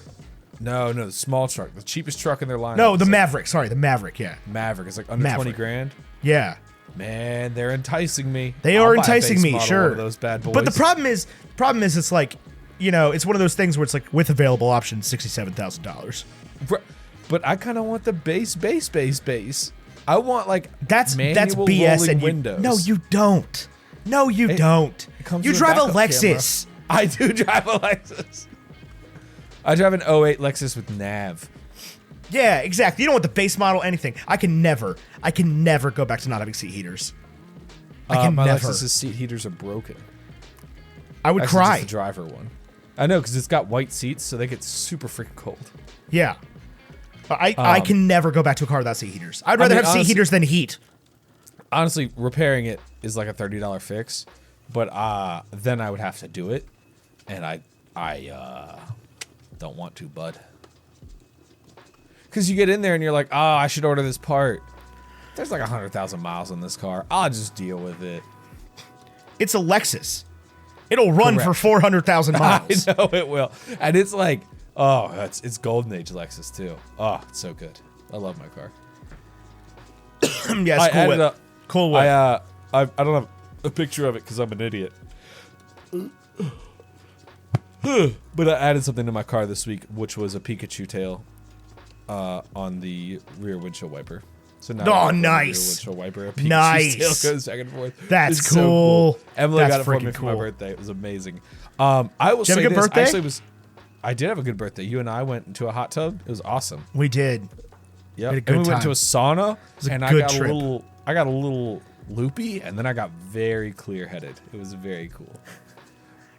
No, the small truck. The cheapest truck in their line. No, the Maverick. Sorry, the Maverick, yeah. Maverick. It's like under 20 grand. Yeah. Man, they're enticing me. They I'll are buy a enticing base me, model, sure. one of those bad boys. But the problem is it's like, you know, it's one of those things where it's like with available options, $67,000. But I kind of want the base. I want like that's manual BS rolling and windows. No, you don't. No, you don't. Comes You with drive a backup Lexus. camera. I do drive a Lexus. I drive an '08 Lexus with nav. Yeah, exactly. You don't want the base model anything. I can never go back to not having seat heaters. I can my never. Lexus's seat heaters are broken. I would Actually, cry. Just the driver one. I know, because it's got white seats, so they get super freaking cold. Yeah. I can never go back to a car without seat heaters. I'd rather have seat heaters than heat. Honestly, repairing it is like a $30 fix, but then I would have to do it, and I don't want to, bud. Because you get in there and you're like, oh, I should order this part. There's like 100,000 miles on this car. I'll just deal with it. It's a Lexus. It'll run Correct. for 400,000 miles. I know it will. And it's like, oh, it's golden age Lexus too. Oh, it's so good. I love my car. Yeah, it's cool whip. Cool whip. I don't have a picture of it because I'm an idiot. But I added something to my car this week, which was a Pikachu tail on the rear windshield wiper. So now nice. Rear windshield wiper, a Pikachu Nice. tail goes back and forth. That's It's cool. So cool. Emily That's got it for me freaking for my cool. birthday. It was amazing. I will Did you say have a good this. birthday? Actually, I did have a good birthday. You and I went into a hot tub. It was awesome. We did. Yep. Had a And good we went time. to a sauna, was a and good I trip. got a little loopy, and then I got very clear headed. It was very cool.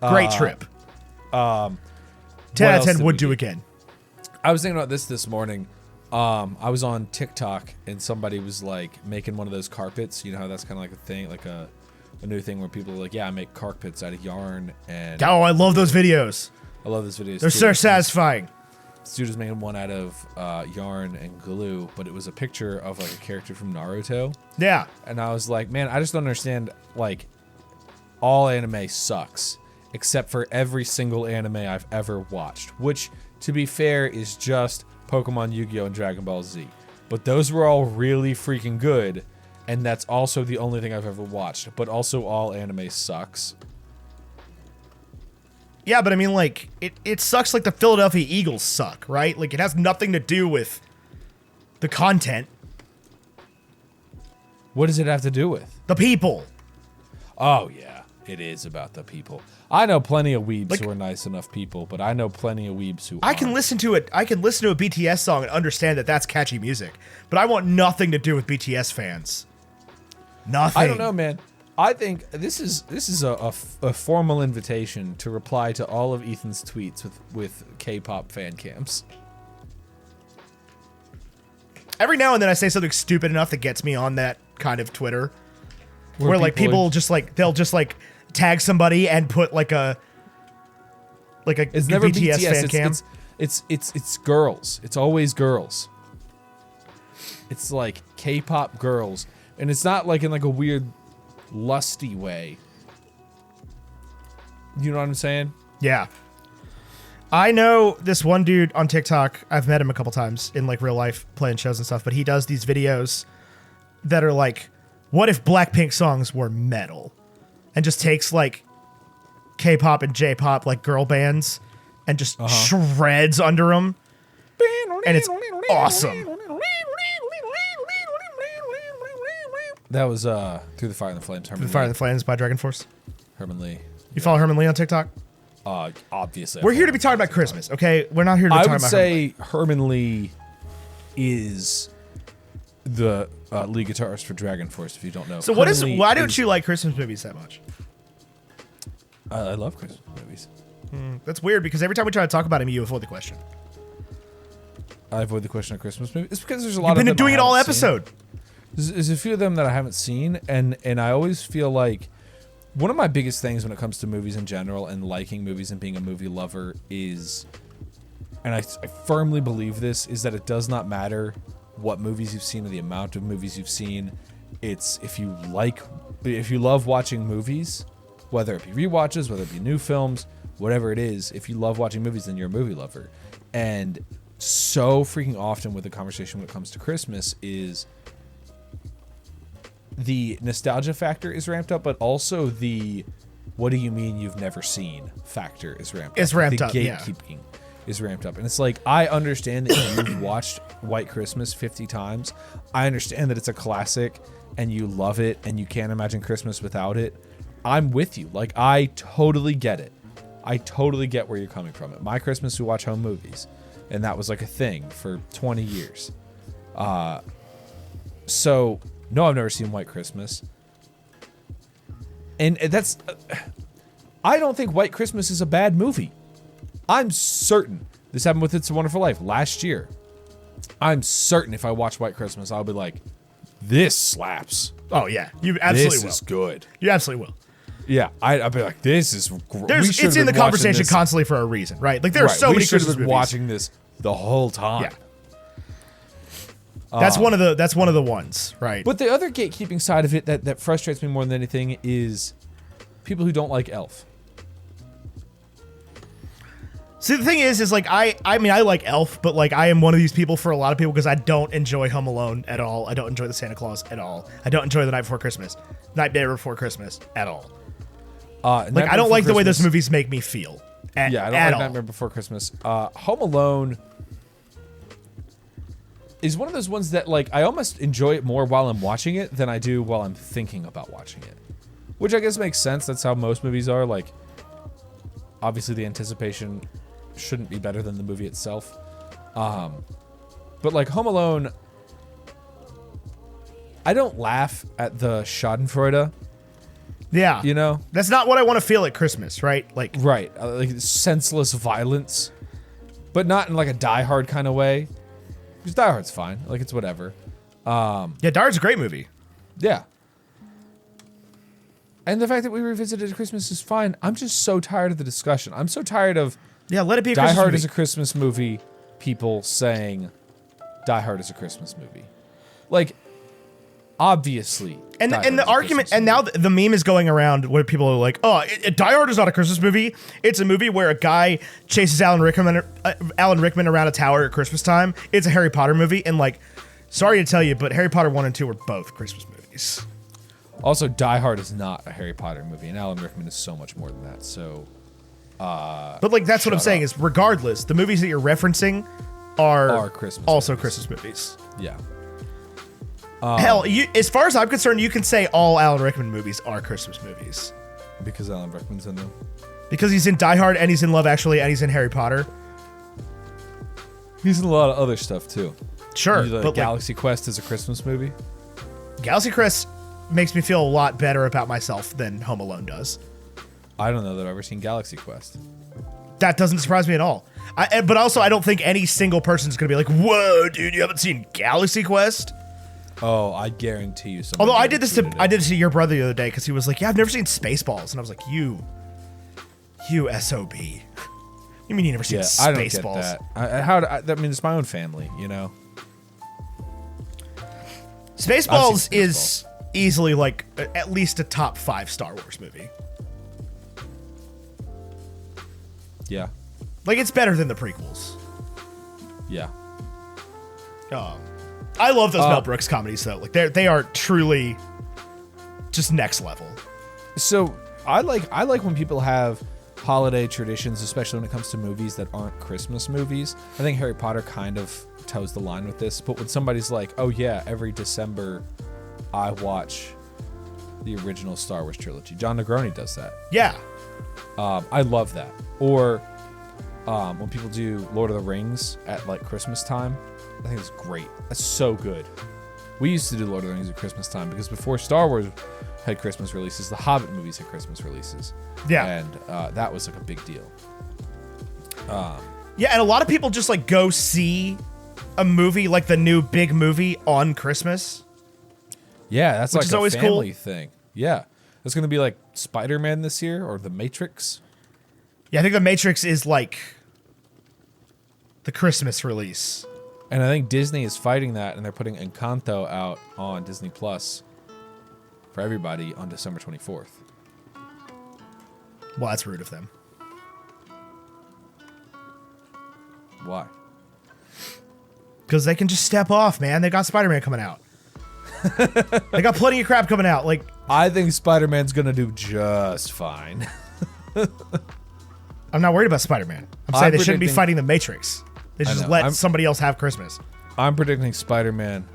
Great trip. 10 out What of else 10 did would we do do? again. I was thinking about this morning. I was on TikTok, and somebody was like making one of those carpets. You know how that's kind of like a thing, like a new thing where people are like, yeah, I make carpets out of yarn, and Oh, I love those videos. I love this video. They're so satisfying. This dude was making one out of yarn and glue, but it was a picture of like a character from Naruto. Yeah. And I was like, man, I just don't understand, like, all anime sucks, except for every single anime I've ever watched, which, to be fair, is just Pokemon, Yu-Gi-Oh!, and Dragon Ball Z. But those were all really freaking good, and that's also the only thing I've ever watched. But also all anime sucks. Yeah, but I mean, like, it sucks like the Philadelphia Eagles suck, right? Like, it has nothing to do with the content. What does it have to do with? The people. Oh, yeah. It is about the people. I know plenty of weebs who are nice enough people, but I know plenty of weebs who I can listen to it. I can listen to a BTS song and understand that that's catchy music, but I want nothing to do with BTS fans. Nothing. I don't know, man. I think this is a formal invitation to reply to all of Ethan's tweets with K-pop fan cams. Every now and then I say something stupid enough that gets me on that kind of Twitter, where like people just like they'll just like tag somebody and put like a It's never BTS BTS. fan cam. It's girls. It's always girls. It's like K-pop girls, and it's not like in like a weird lusty way. You know what I'm saying? Yeah. I know this one dude on TikTok. I've met him a couple times in like real life playing shows and stuff, but he does these videos that are like, what if Blackpink songs were metal? And just takes like K-pop and J-pop like girl bands and just shreds under them. And it's awesome. That was Through the Fire and the Flames. The Fire and the Flames by Dragon Force. Herman Lee. You follow Herman Lee on TikTok? Obviously. We're here to be talking about Christmas, okay? We're not here to I talk would about say Herman Lee is the lead guitarist for Dragon Force. If you don't know, So why don't you like Christmas movies that much? I love Christmas movies. That's weird because every time we try to talk about him, you avoid the question. I avoid the question of Christmas movies. It's because there's a lot You've of been them doing I it all haven't seen. episode. There's a few of them that I haven't seen, and I always feel like one of my biggest things when it comes to movies in general and liking movies and being a movie lover is, and I firmly believe this, is that it does not matter what movies you've seen or the amount of movies you've seen. It's if you love watching movies, whether it be rewatches, whether it be new films, whatever it is, if you love watching movies, then you're a movie lover. And so freaking often with the conversation when it comes to Christmas is the nostalgia factor is ramped up, but also the what do you mean you've never seen factor is ramped up. It's ramped the up, yeah. gatekeeping is ramped up. And it's like, I understand that you've watched White Christmas 50 times. I understand that it's a classic and you love it and you can't imagine Christmas without it. I'm with you. Like, I totally get it. I totally get where you're coming from. At My Christmas, we watch home movies. And that was like a thing for 20 years. So, no, I've never seen White Christmas. And that's... I don't think White Christmas is a bad movie. I'm certain. This happened with It's a Wonderful Life last year. I'm certain if I watch White Christmas, I'll be like, this slaps. Oh, yeah. You absolutely will. This is good. You absolutely will. Yeah, I'll be like, this is great. It's in the conversation constantly for a reason, right? Like, there are so many Christmas movies. Watching this the whole time. Yeah. That's one of the ones, right? But the other gatekeeping side of it that frustrates me more than anything is people who don't like Elf. See, the thing is like, I mean, I like Elf, but like, I am one of these people for a lot of people because I don't enjoy Home Alone at all. I don't enjoy the Santa Claus at all. I don't enjoy The Night Before Christmas, Nightmare Before Christmas at all. Like, I don't like the way those movies make me feel. I don't like Nightmare Before Christmas. Home Alone is one of those ones that, like, I almost enjoy it more while I'm watching it than I do while I'm thinking about watching it. Which I guess makes sense. That's how most movies are. Like, obviously the anticipation shouldn't be better than the movie itself. But, like, Home Alone, I don't laugh at the schadenfreude. Yeah. You know? That's not what I want to feel at Christmas, right? Like, right. Like, senseless violence. But not in, like, a Die Hard kind of way. Because Die Hard's fine. Like, it's whatever. Yeah, Die Hard's a great movie. Yeah. And the fact that we revisited Christmas is fine. I'm just so tired of the discussion. I'm so tired of let it be a Die Christmas Hard movie. is a Christmas movie, people saying Die Hard is a Christmas movie. Like, obviously. And the argument, and now the meme is going around where people are like, oh, Die Hard is not a Christmas movie. It's a movie where a guy chases Alan Rickman around a tower at Christmas time. It's a Harry Potter movie. And, like, sorry to tell you, but Harry Potter 1 and 2 were both Christmas movies. Also, Die Hard is not a Harry Potter movie, and Alan Rickman is so much more than that. So, but, like, that's what I'm saying is, regardless, the movies that you're referencing are Christmas also movies. Christmas movies. Yeah. Hell, as far as I'm concerned, you can say all Alan Rickman movies are Christmas movies. Because Alan Rickman's in them. Because he's in Die Hard, and he's in Love Actually, and he's in Harry Potter. He's in a lot of other stuff, too. Sure, but Galaxy Quest is a Christmas movie? Galaxy Quest makes me feel a lot better about myself than Home Alone does. I don't know that I've ever seen Galaxy Quest. That doesn't surprise me at all. But also, I don't think any single person is going to be like, whoa, dude, you haven't seen Galaxy Quest? Oh, I guarantee you. Although I did this to your brother the other day because he was like, yeah, I've never seen Spaceballs. And I was like, you SOB. You mean you never seen Spaceballs? I don't get that. I mean, it's my own family, you know? Spaceballs is easily, like, at least a top 5 Star Wars movie. Yeah. Like, it's better than the prequels. Yeah. I love those Mel Brooks comedies, though. Like, they are truly just next level. So I like when people have holiday traditions, especially when it comes to movies that aren't Christmas movies. I think Harry Potter kind of toes the line with this, but when somebody's like, oh yeah, every December I watch the original Star Wars trilogy. John Negroni does that. Yeah. I love that. Or when people do Lord of the Rings at, like, Christmas time, I think it's great. That's so good. We used to do Lord of the Rings at Christmas time because before Star Wars had Christmas releases, the Hobbit movies had Christmas releases. Yeah. And that was like a big deal. Yeah, and a lot of people just like go see a movie, like the new big movie on Christmas. Yeah, that's Which like is a always family cool. thing. Yeah. It's going to be like Spider-Man this year or The Matrix. Yeah, I think The Matrix is like the Christmas release. And I think Disney is fighting that, and they're putting Encanto out on Disney Plus for everybody on December 24th. Well, that's rude of them. Why? Because they can just step off, man. They got Spider-Man coming out. They got plenty of crap coming out. Like, I think Spider-Man's going to do just fine. I'm not worried about Spider-Man. I'm saying I'm they shouldn't be predicting- fighting the Matrix. They should just know. let I'm- somebody else have Christmas. I'm predicting Spider-Man,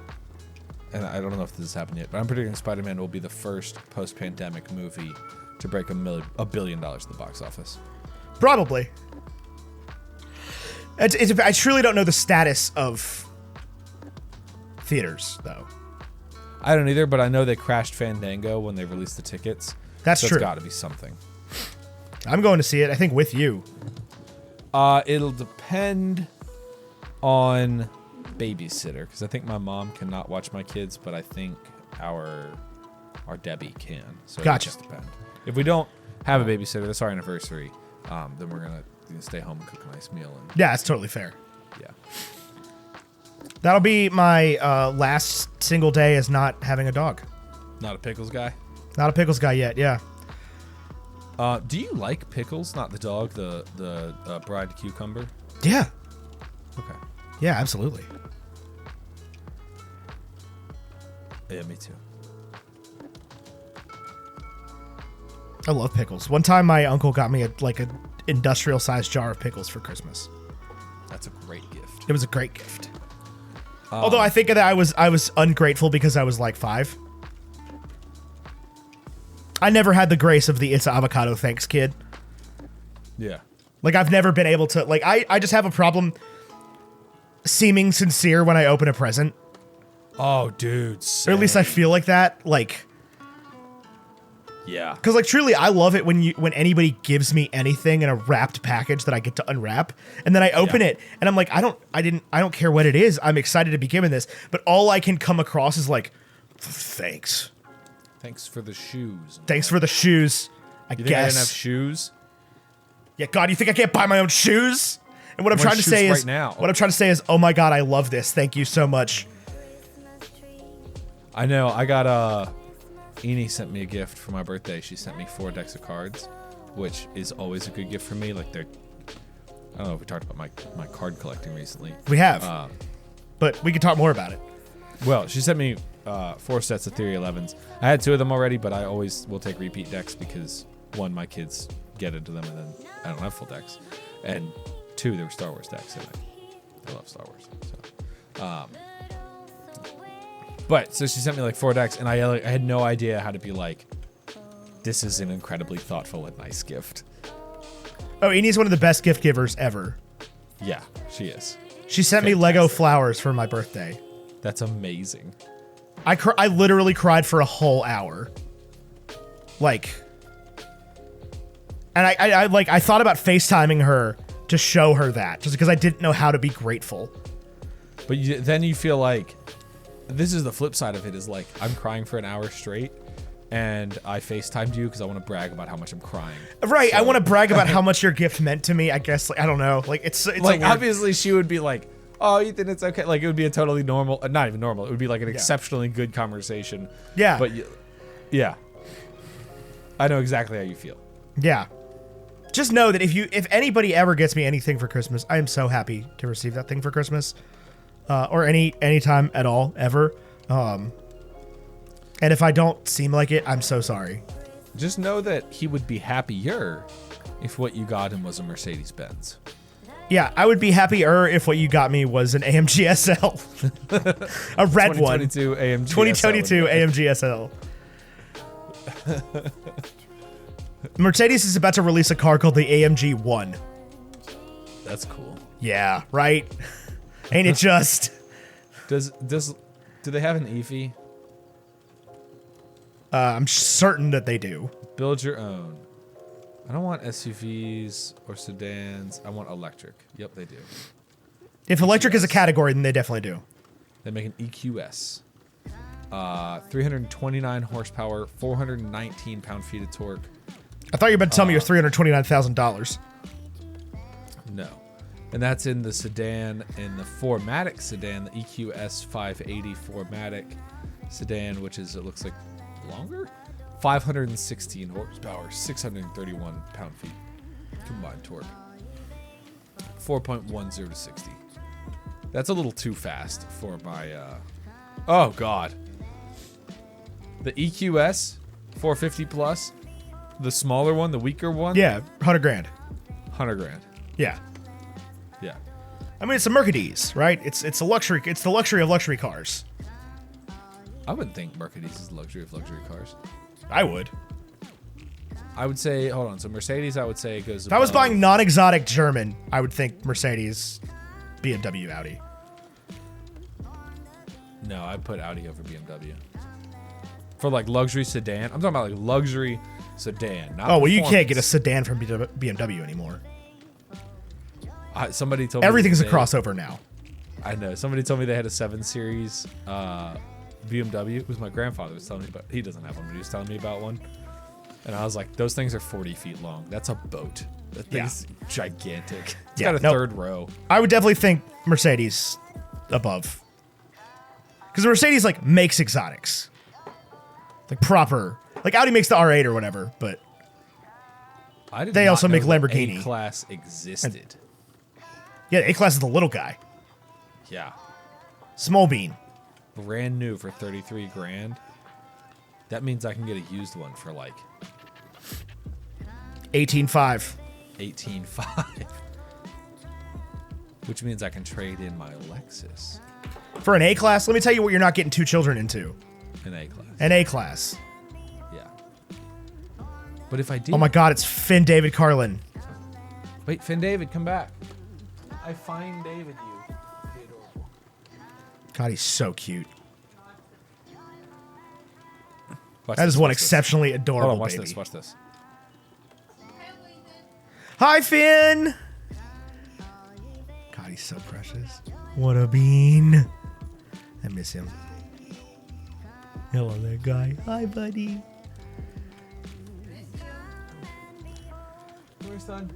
and I don't know if this has happened yet, but I'm predicting Spider-Man will be the first post-pandemic movie to break $1 billion at the box office. Probably. I truly don't know the status of theaters, though. I don't either, but I know they crashed Fandango when they released the tickets. That's so true. It's got to be something. I'm going to see it, I think, with you. It'll depend on babysitter, because I think my mom cannot watch my kids, but I think our Debbie can. So Gotcha. It just depend. If we don't have a babysitter, that's our anniversary, then we're gonna stay home and cook a nice meal. And Yeah, that's totally fair. yeah. That'll be my last single day as not having a dog. Not a pickles guy. Not a pickles guy yet, yeah. Do you like pickles? Not the dog, the bride cucumber. Yeah. Okay. Yeah, absolutely. Yeah, me too. I love pickles. One time my uncle got me a industrial sized jar of pickles for Christmas. That's a great gift. It was a great gift. Although I think that I was ungrateful because I was like 5. I never had the grace of the "it's avocado, thanks, kid." Yeah. Like, I've never been able to, like, I just have a problem seeming sincere when I open a present. Oh, dude. Or at least I feel like that. Like, Yeah. because, like, truly, I love it when anybody gives me anything in a wrapped package that I get to unwrap, and then I open it, and I'm like, I don't care what it is. I'm excited to be given this, but all I can come across is like, thanks. Thanks for the shoes. Thanks for the shoes. I You think guess. I didn't have shoes? Yeah, God, you think I can't buy my own shoes? And what I'm I'm trying wearing to say shoes is, right now. what I'm trying to say is, oh my God, I love this. Thank you so much. I know. I got Eni sent me a gift for my birthday. She sent me 4 decks of cards, which is always a good gift for me. Like, I don't know if we talked about my card collecting recently. We have, but we can talk more about it. Well, she sent me 4 sets of Theory 11s. I had 2 of them already, but I always will take repeat decks because, 1, my kids get into them, and then I don't have full decks. And 2, there were Star Wars decks, and I love Star Wars. So, but so she sent me like 4 decks, and I had no idea how to be like, this is an incredibly thoughtful and nice gift. Oh, Eni's one of the best gift givers ever. Yeah, she is. She sent me Lego flowers for my birthday. That's amazing. I literally cried for a whole hour. Like, and I thought about FaceTiming her to show her that, just because I didn't know how to be grateful. But then you feel like, this is the flip side of it, is like, I'm crying for an hour straight, and I FaceTimed you because I want to brag about how much I'm crying. Right, So- I want to brag about how much your gift meant to me. I guess, like, I don't know, like it's like, a weird- obviously she would be like, oh, Ethan, it's okay. Like, it would be a totally normal, not even normal, it would be like an exceptionally good conversation. Yeah. But, yeah. I know exactly how you feel. Yeah. Just know that if anybody ever gets me anything for Christmas, I am so happy to receive that thing for Christmas, or any time at all ever. And if I don't seem like it, I'm so sorry. Just know that he would be happier if what you got him was a Mercedes-Benz. Yeah, I would be happier if what you got me was an AMG SL, a red one. 2022 AMG 2022 AMG SL. Mercedes is about to release a car called the AMG 1. That's cool. Yeah, right? Ain't it just? Do they have an EV? I'm certain that they do. Build your own. I don't want SUVs or sedans. I want electric. Yep, they do. If electric is a category, then they definitely do. They make an EQS. 329 horsepower, 419 pound-feet of torque. I thought you were about to tell me you're $329,000. No. And that's in the sedan, in the 4MATIC sedan, the EQS 580 4MATIC sedan, which is, it looks like, longer? 516 horsepower, 631 pound-feet combined torque. 4.10 to 60. That's a little too fast for my, oh, God. The EQS 450 plus, the smaller one, the weaker one? Yeah, 100 grand. 100 grand. Yeah. Yeah. I mean, it's a Mercedes, right? It's a luxury. It's the luxury of luxury cars. I wouldn't think Mercedes is the luxury of luxury cars. I would. I would say, hold on. So Mercedes, I would say goes. If I was buying non-exotic German, I would think Mercedes, BMW, Audi. No, I'd put Audi over BMW. For like luxury sedan, I'm talking about like luxury sedan. Not Oh well, you can't performance. get a sedan from BMW anymore. Somebody told me Everything's a they- crossover now. I know. Somebody told me they had a 7 Series BMW. It was my grandfather was telling me about. He doesn't have one, but he was telling me about one. And I was like, those things are 40 feet long. That's a boat. That thing's gigantic. It's got a third row. I would definitely think Mercedes above. Because the Mercedes like makes exotics. Like proper. Like Audi makes the R8 or whatever, but I did They not also know make that Lamborghini. A-Class existed. yeah, the A-Class is the little guy. Yeah. Small bean. Brand new for 33 grand. That means I can get a used one for like 18.5. 18.5. Which means I can trade in my Lexus. For an A-Class, let me tell you what you're not getting 2 children into. An A-Class. An A-Class. Yeah. But if I do... Oh my god, it's Finn David Carlin. Wait, Finn David, come back. I find David you. Adorable. God, he's so cute. Watch That this, is one watch this. exceptionally Hold adorable on, watch baby. this, watch this. Hi, Finn! God, he's so precious. What a bean. I miss him. Hello there, guy. Hi, buddy. Come here, son.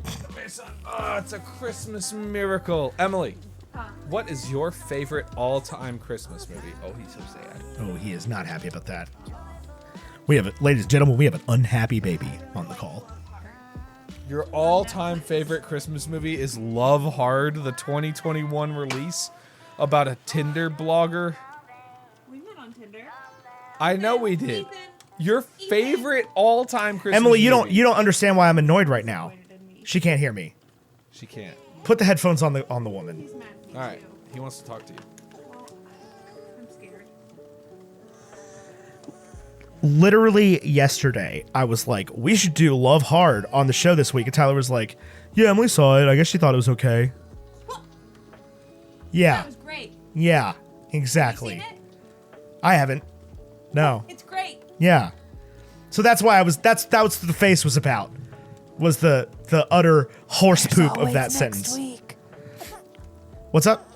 Come here, son. Oh, it's a Christmas miracle. Emily, what is your favorite all-time Christmas movie? Oh, he's so sad. Oh, he is not happy about that. We have, ladies and gentlemen, we have an unhappy baby on the call. Your all-time favorite Christmas movie is Love Hard, the 2021 release about a Tinder blogger. We met on Tinder. I know we did. Ethan. Your favorite all-time Christmas Emily, movie. you don't understand why I'm annoyed right now. She can't hear me. She can't. Put the headphones on the woman. He's mad at me All right. too. He wants to talk to you. Well, I'm scared. Literally yesterday, I was like, we should do Love Hard on the show this week. And Tyler was like, yeah, Emily saw it. I guess she thought it was okay. Yeah. That was great. Yeah. Have you Exactly. seen it? I haven't. No. It's great. Yeah. So that's why that's what the face was about. Was the utter horse poop of that sentence. Week. What's up?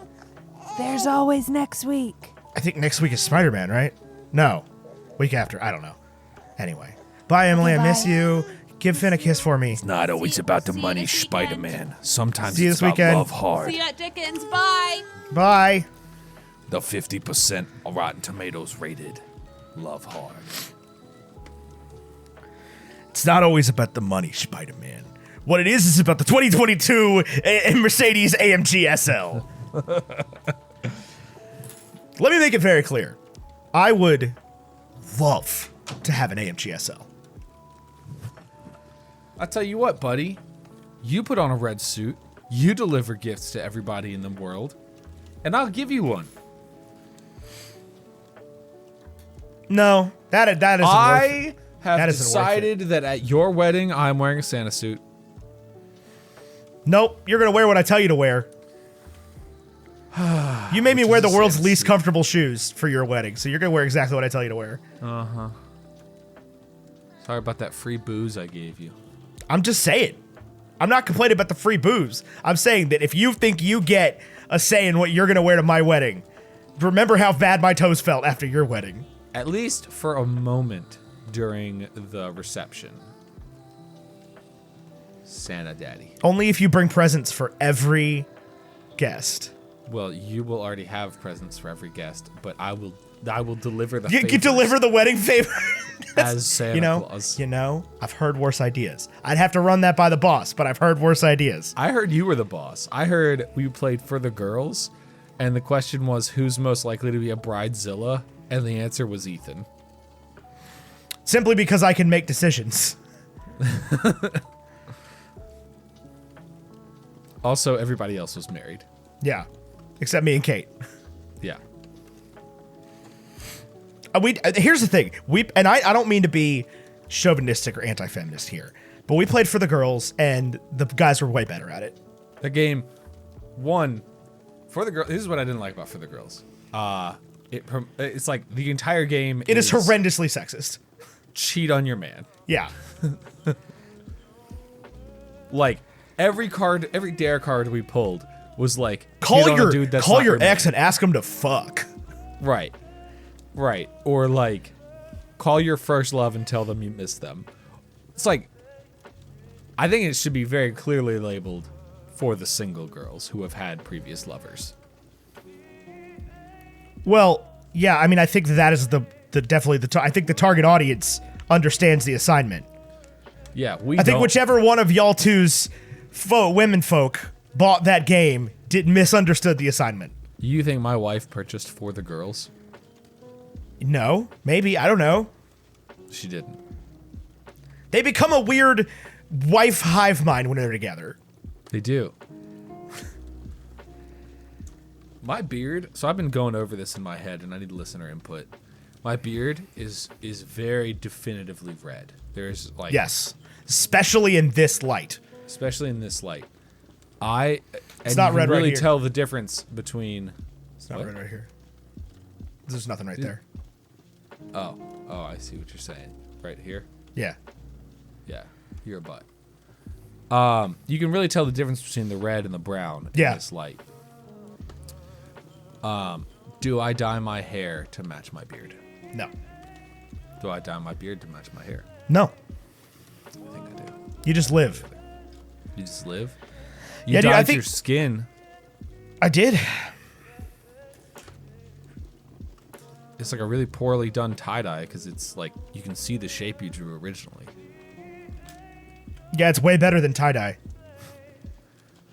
There's always next week. I think next week is Spider-Man, right? No. Week after. I don't know. Anyway. Bye, Emily. I miss bye. you. Give Finn a kiss for me. Not always about the see you money, this weekend. Spider-Man. Sometimes See you it's this about weekend. love hard. See you at Dickens. Bye. Bye. The 50% Rotten Tomatoes rated Love Hard. It's not always about the money, Spider-Man. What it is about the 2022 Mercedes AMG SL. Let me make it very clear. I would love to have an AMG SL. I tell you what, buddy. You put on a red suit. You deliver gifts to everybody in the world. And I'll give you one. No, that isn't worth it. I have That isn't worth decided that at your wedding, I'm wearing a Santa suit. Nope, you're gonna wear what I tell you to wear. You made me wear the is a world's sad least suit. comfortable shoes for your wedding, so you're gonna wear exactly what I tell you to wear. Sorry about that free booze I gave you. I'm just saying. I'm not complaining about the free booze. I'm saying that if you think you get a say in what you're gonna wear to my wedding, remember how bad my toes felt after your wedding. At least for a moment during the reception. Santa Daddy. Only if you bring presents for every guest. Well, you will already have presents for every guest, but I will deliver the You favors deliver the wedding favor. as Santa Claus. You know, I've heard worse ideas. I'd have to run that by the boss, but I've heard worse ideas. I heard you were the boss. I heard we played for the girls, and the question was who's most likely to be a bridezilla, and the answer was Ethan. Simply because I can make decisions. Also, everybody else was married. Yeah. Except me and Kate. Yeah. Here's the thing. I don't mean to be chauvinistic or anti-feminist here, but we played for the girls, and the guys were way better at it. The game, one, for the girls. This is what I didn't like about For the Girls. It's like the entire game. It is horrendously sexist. Cheat on your man. Yeah. Like every dare card we pulled was like Call cheat on a dude that's not your ex man. and ask him to fuck. Right. Or like call your first love and tell them you miss them. It's like I think it should be very clearly labeled for the single girls who have had previous lovers. Well, yeah, I mean, I think that is I think the target audience understands the assignment. Yeah, we I think don't. whichever one of y'all two's women folk bought that game misunderstood the assignment. You think my wife purchased For the Girls? No, maybe, I don't know. She didn't. They become a weird wife hive mind when they're together. They do. My beard, so I've been going over this in my head and I need listener input. My beard is very definitively red. There's like Yes, especially in this light. especially in this light. It's not you red can right really here. tell the difference between It's not What? right here. There's nothing right there. Oh, I see what you're saying. Right here? Yeah. Yeah. You're a butt. You can really tell the difference between the red and the brown Yeah. in this light. Do I dye my hair to match my beard? No. Do I dye my beard to match my hair? No. I think I do. You just live. You just live? You Yeah, dude, I dyed think- your skin. I did. It's like a really poorly done tie-dye because it's like you can see the shape you drew originally. Yeah, it's way better than tie-dye.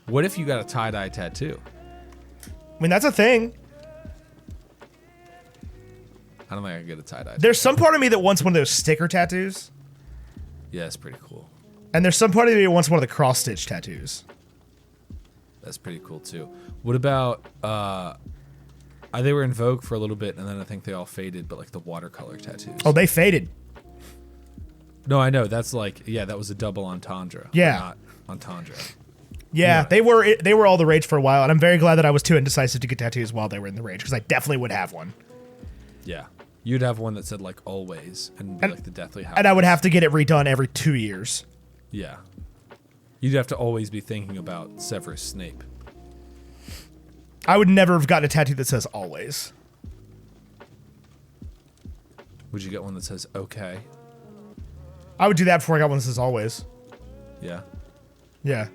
What if you got a tie-dye tattoo? I mean, that's a thing. I don't think I could get a tie-dye. There's some part of me that wants one of those sticker tattoos, Yeah, it's pretty cool. and there's some part of me that wants one of the cross-stitch tattoos. That's pretty cool too. What about they were in vogue for a little bit and then I think they all faded, but like the watercolor tattoos. Oh, they faded. No, I know. That's like that was a double entendre. but Yeah. Not entendre. Yeah, Yeah. they were all the rage for a while, and I'm very glad that I was too indecisive to get tattoos while they were in the rage, because I definitely would have one. Yeah. You'd have one that said like always and be like the Deathly Hallows. And I would have to get it redone every 2 years. Yeah. You'd have to always be thinking about Severus Snape. I would never have gotten a tattoo that says always. Would you get one that says okay? I would do that before I got one that says always. Yeah. Yeah.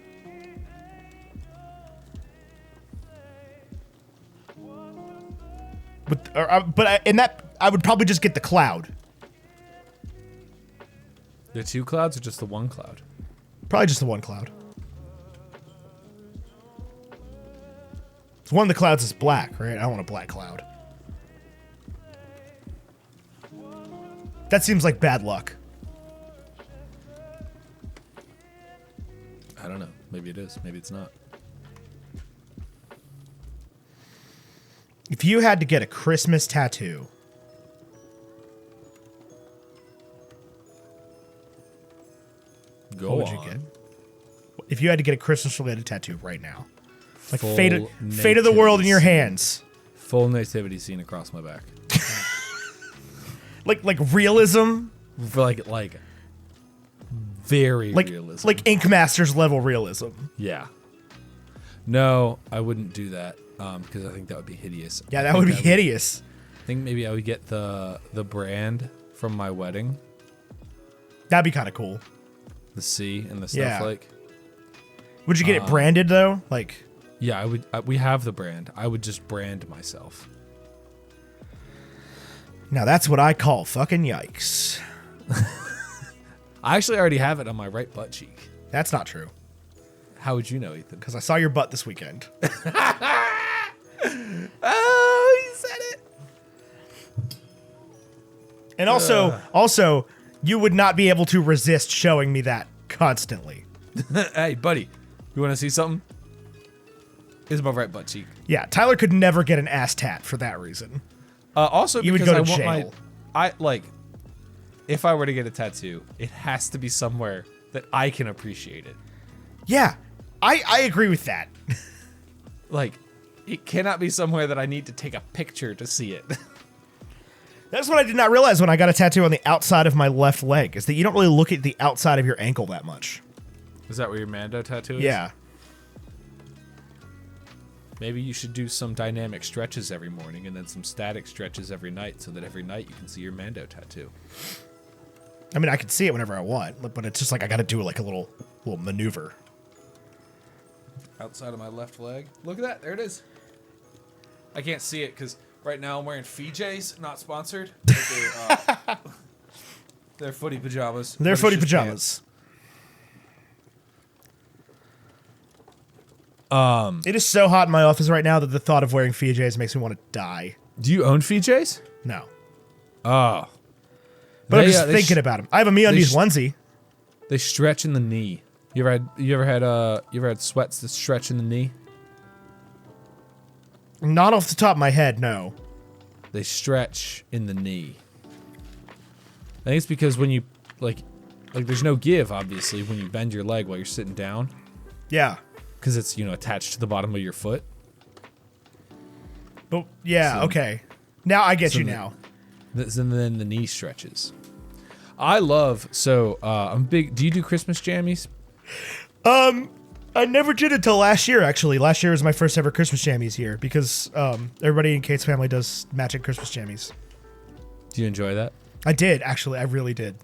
I would probably just get the cloud. The two clouds or just the one cloud? Probably just the one cloud. So one of the clouds is black, right? I don't want a black cloud. That seems like bad luck. I don't know. Maybe it is. Maybe it's not. If you had to get a Christmas tattoo, Go what would on. you get? If you had to get a Christmas related tattoo right now. Like Full fate of the world in your hands. Full nativity scene across my back. Like realism. For like very Like realism. like Ink Masters level realism. Yeah. No, I wouldn't do that because I think that would be hideous. Yeah, that would be hideous. I think maybe I would get the brand from my wedding, That'd be kind of cool. the C and the Yeah. snowflake. Would you get it branded though? Like, Yeah, I would. We have the brand. I would just brand myself. now that's what I call fucking yikes. I actually already have it on my right butt cheek. That's not true. How would you know, Ethan? Because I saw your butt this weekend. Oh, he said it. And also, you would not be able to resist showing me that constantly. Hey, buddy, you want to see something? It's my right butt cheek. Yeah, Tyler could never get an ass tat for that reason. Also, You would because go to I want jail. I like. If I were to get a tattoo, it has to be somewhere that I can appreciate it. Yeah, I agree with that. Like, it cannot be somewhere that I need to take a picture to see it. That's what I did not realize when I got a tattoo on the outside of my left leg, is that you don't really look at the outside of your ankle that much. Is that where your Mando tattoo is? Yeah. Maybe you should do some dynamic stretches every morning and then some static stretches every night so that every night you can see your Mando tattoo. I mean, I can see it whenever I want, but it's just like I got to do like a little maneuver. Outside of my left leg. Look at that. There it is. I can't see it because right now I'm wearing FJs, not sponsored. But they're footy pajamas. They're But it's footy just pajamas. It is so hot in my office right now that the thought of wearing FJs makes me want to die. pants. Do you own FJs? No. Oh. But I'm just thinking about them. I have a MeUndies onesie. They stretch in the knee. You ever had sweats that stretch in the knee? Not off the top of my head, no. They stretch in the knee. I think it's because when you like there's no give obviously when you bend your leg while you're sitting down Yeah. because it's attached to the bottom of your foot. But yeah, So- okay. Now I get so you the- now. And then the knee stretches. I'm big. Do you do Christmas jammies? I never did until last year, actually. Last year was my first ever Christmas jammies year because everybody in Kate's family does matching Christmas jammies. Do you enjoy that? I did, actually. I really did.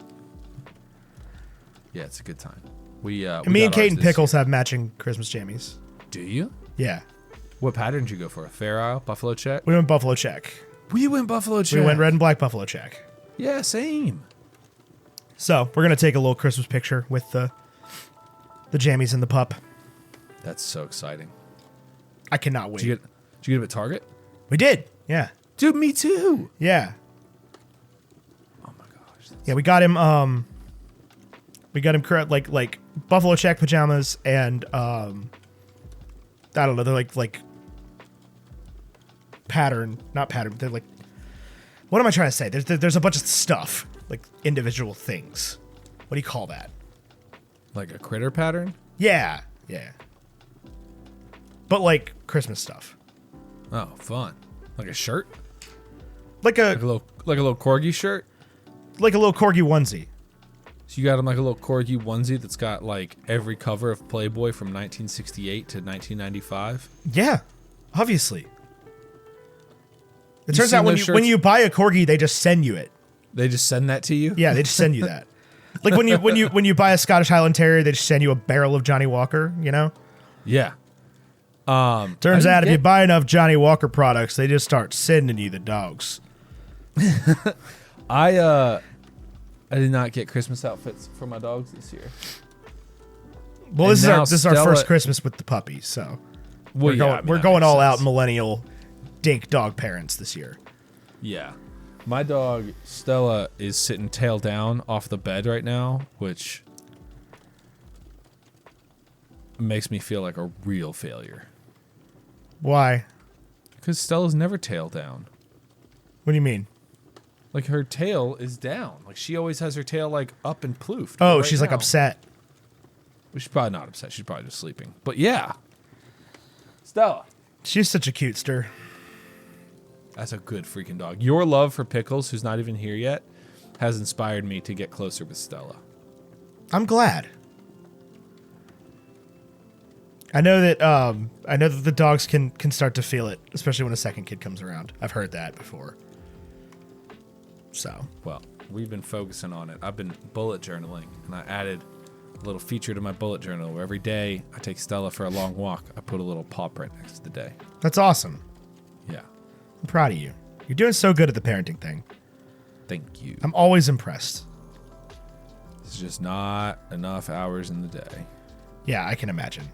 Yeah, it's a good time. We And we me and got Kate ours and this Pickles year. have matching Christmas jammies. Do you? Yeah. What pattern did you go for? Fair Isle, Buffalo check? We went Buffalo check. We went Buffalo check. We went red and black Buffalo check. Yeah, same. So we're going to take a little Christmas picture with the jammies and the pup. That's so exciting. I cannot wait. Did you get them at Target? We did. Yeah. Dude, me too. Yeah. Oh my gosh. Yeah, we got him like buffalo check pajamas and I don't know, they're like not pattern, they're like, what am I trying to say? There's a bunch of stuff, like individual things. What do you call that? Like a critter pattern? Yeah. Yeah. But like Christmas stuff. Oh, fun. Like a shirt? Like Like a little corgi shirt? a little corgi onesie. So you got him like a little corgi onesie that's got like every cover of Playboy from 1968 to 1995. Yeah. Obviously. It You turns seen out when those you when shirts? you buy a corgi, they just send you it. They just send that to you? Yeah, they just send you that. Like when you buy a Scottish Highland Terrier, they just send you a barrel of Johnny Walker, you know? Yeah. Turns out if you buy enough Johnny Walker products, they just start sending you the dogs. I did not get Christmas outfits for my dogs this year. Well, And this now is our Stella- first Christmas with the puppies, so Well, we're going all out millennial dink dog parents this year. Yeah. My dog, Stella, is sitting tail down off the bed right now, which makes me feel like a real failure. Why? Because Stella's never tail down. What do you mean? Like, her tail is down. Like, she always has her tail, like, up and ploofed. Oh, But right she's like now- upset. Well, she's probably not upset. She's probably just sleeping. But yeah. Stella. She's such a cute stir. That's a good freaking dog. Your love for Pickles, who's not even here yet, has inspired me to get closer with Stella. I'm glad. I know that the dogs can start to feel it, especially when a second kid comes around. I've heard that before. So, Well, we've been focusing on it. I've been bullet journaling, and I added a little feature to my bullet journal where every day I take Stella for a long walk. I put a little paw print next to the day. that's awesome. Yeah. I'm proud of you. You're doing so good at the parenting thing. Thank you. I'm always impressed. It's just not enough hours in the day. Yeah, I can imagine.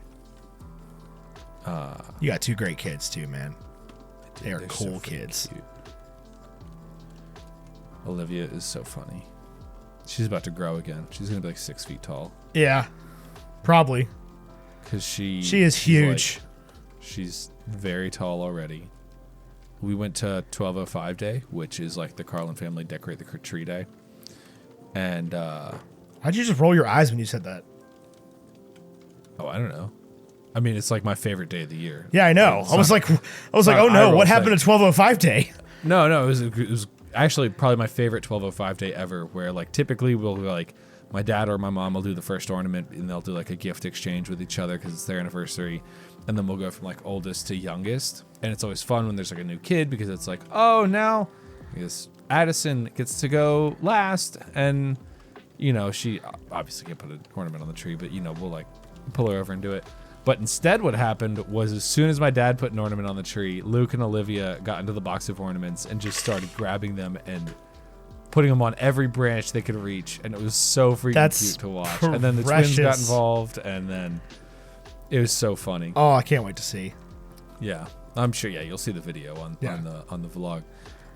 You got two great kids too, man. They are They're cool so freaking kids. cute. Olivia is so funny. She's about to grow again. She's gonna be like 6 feet tall. Yeah, probably. Cause she is huge. She's very tall already. We went to 1205 Day, which is like the Carlin family decorate the tree day. And Why'd you just roll your eyes when you said that? oh, I don't know. I mean, it's like my favorite day of the year. Yeah, I know. I was like, oh not no, an eye what roll happened thing. at 1205 Day? No, it was actually probably my favorite 1205 Day ever. Where like typically we'll like my dad or my mom will do the first ornament and they'll do like a gift exchange with each other because it's their anniversary, and then we'll go from like oldest to youngest. And it's always fun when there's like a new kid because it's like, oh, now because Addison gets to go last, and you know she obviously can't put an ornament on the tree, but you know we'll like pull her over and do it. But instead what happened was as soon as my dad put an ornament on the tree, Luke and Olivia got into the box of ornaments and just started grabbing them and putting them on every branch they could reach. And it was so freaking That's cute to watch. And then the twins got involved, and then it was so funny. Oh, I can't wait to see. Yeah, I'm sure. Yeah, you'll see the video on the vlog.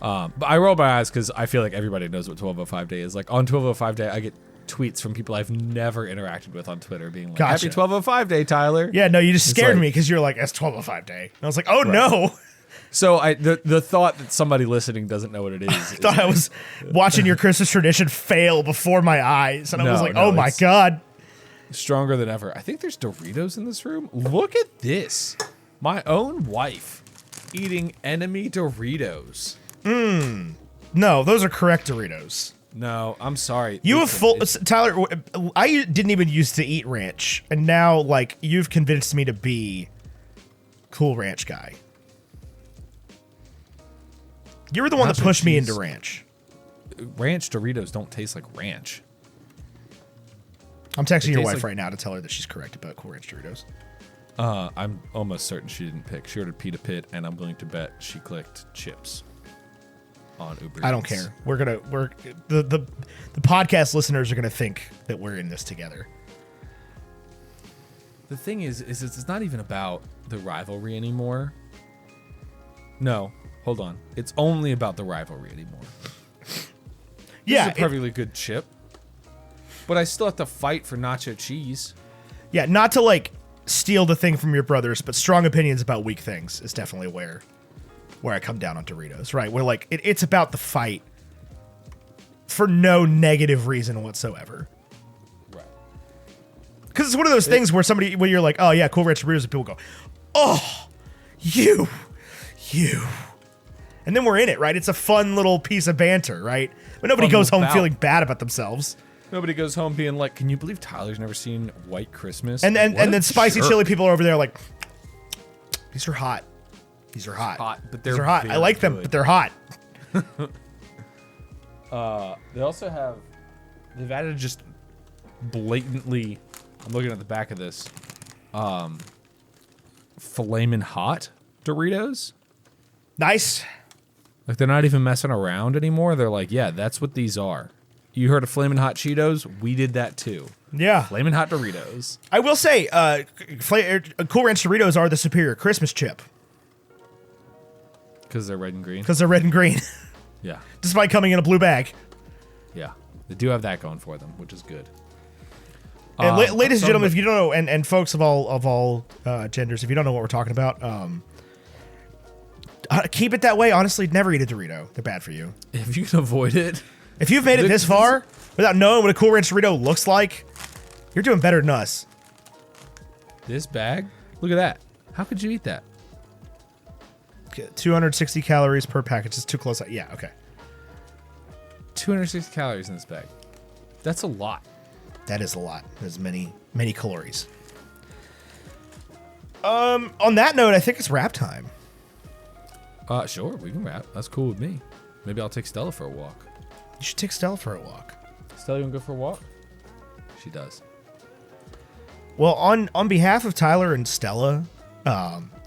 But I roll my eyes because I feel like everybody knows what 1205 Day is. Like on 1205 Day, I get tweets from people I've never interacted with on Twitter being like, Gotcha. Happy 1205 Day, Tyler. Yeah, no, you just It's scared like- me because you're like, it's 1205 Day. And I was like, oh no. So the thought that somebody listening doesn't know what it is. I thought I was watching your Christmas tradition fail before my eyes. And I was like, No, oh my it's- God. Stronger than ever. I think there's Doritos in this room. Look at this. My own wife eating enemy Doritos. No, those are correct Doritos. No, I'm sorry. You have Listen, full it's- Tyler. I didn't even used to eat ranch, and now like you've convinced me to be Cool Ranch guy. You were the one that Nacho pushed me cheese. into ranch. ranch Doritos don't taste like ranch. I'm texting your tastes wife like- right now to tell her that she's correct about Cool Ranch Doritos. I'm almost certain she didn't pick. She ordered Pita Pit, and I'm willing to bet she clicked chips on Uber I don't Eats. care. We're the podcast listeners are gonna think that we're in this together. The thing is it's not even about the rivalry anymore. No, hold on. It's only about the rivalry anymore. Yeah, It's a perfectly good chip, but I still have to fight for nacho cheese. yeah. Not to like steal the thing from your brothers, but strong opinions about weak things is definitely where I come down on Doritos. Right, where like it's about the fight for no negative reason whatsoever. Right. Because it's one of those things where when you're like, oh yeah, Cool Ranch Doritos, and people go, oh, you, and then we're in it, right? It's a fun little piece of banter, right? But nobody Fun goes little home bout. feeling bad about themselves. Nobody goes home being like, "Can you believe Tyler's never seen White Christmas?" And What then a spicy jerk. chili people are over there like, these are hot. These are hot. Hot, but These they're are hot. I very like them, good. but they're hot. They also have. They've added just blatantly. I'm looking at the back of this. Flamin' hot Doritos. Nice. Like they're not even messing around anymore. They're like, yeah, that's what these are. You heard of Flamin' Hot Cheetos? We did that too. Yeah. Flamin' Hot Doritos. I will say, Cool Ranch Doritos are the superior Christmas chip Because they're red and green. because they're red and green, Yeah. despite coming in a blue bag. Yeah. They do have that going for them, which is good. And ladies and some gentlemen, of if you don't know, and folks of all genders, if you don't know what we're talking about, keep it that way. Honestly, never eat a Dorito. They're bad for you. If you can avoid it, If you've made it this far without knowing what a Cool Ranch Dorito looks like, you're doing better than us. this bag, look at that. How could you eat that? 260 calories per package. It's too close. Yeah, okay. 260 calories in this bag. That's a lot. That is a lot. There's many calories. On that note, I think it's wrap time. Sure, we can wrap. That's cool with me. Maybe I'll take Stella for a walk. You should take Stella for a walk. Stella, you want to go for a walk? She does. Well, on behalf of Tyler and Stella,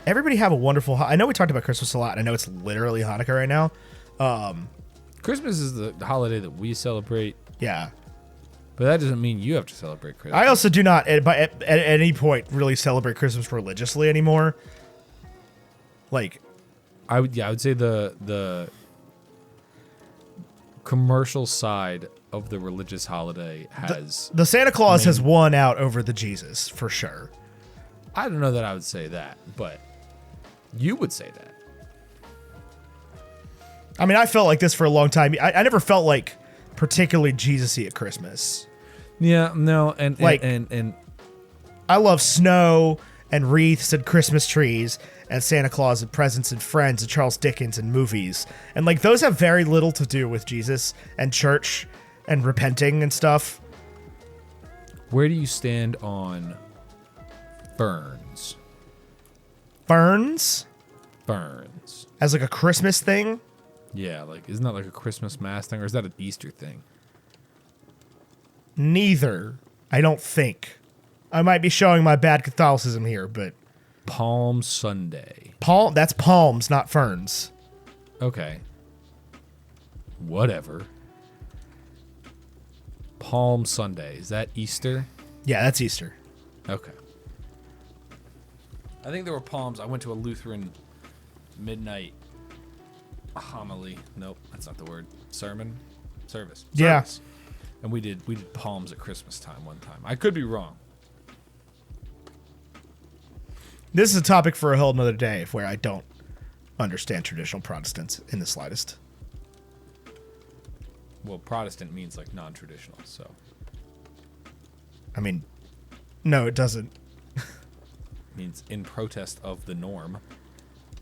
everybody have a wonderful. I know we talked about Christmas a lot. I know it's literally Hanukkah right now. Christmas is the holiday that we celebrate, Yeah. but that doesn't mean you have to celebrate Christmas. I also do not at any point really celebrate Christmas religiously anymore. Like, I would say the commercial side of the religious holiday has. the Santa Claus has won out over the Jesus for sure. I don't know that I would say that, but you would say that. I mean, I felt like this for a long time. I never felt like particularly Jesus-y at Christmas. Yeah, no, and Like- and I love snow and wreaths and Christmas trees and Santa Claus and presents and friends and Charles Dickens and movies. And like those have very little to do with Jesus and church and repenting and stuff. where do you stand on ferns? Ferns Ferns. as like a Christmas thing. Yeah, like isn't that like a Christmas mass thing, or is that an Easter thing? Neither, I don't think. I might be showing my bad Catholicism here, but Palm Sunday. that's palms, not ferns. Okay. Whatever. Palm Sunday. Is that Easter? Yeah, that's Easter. Okay. I think there were palms. I went to a Lutheran midnight homily. Nope, that's not the word. Sermon? Service. Yeah. Service. And we did palms at Christmas time one time. I could be wrong. This is a topic for a whole nother day where I don't understand traditional Protestants in the slightest. Well, Protestant means like non-traditional, so. I mean, no, it doesn't. Means in protest of the norm.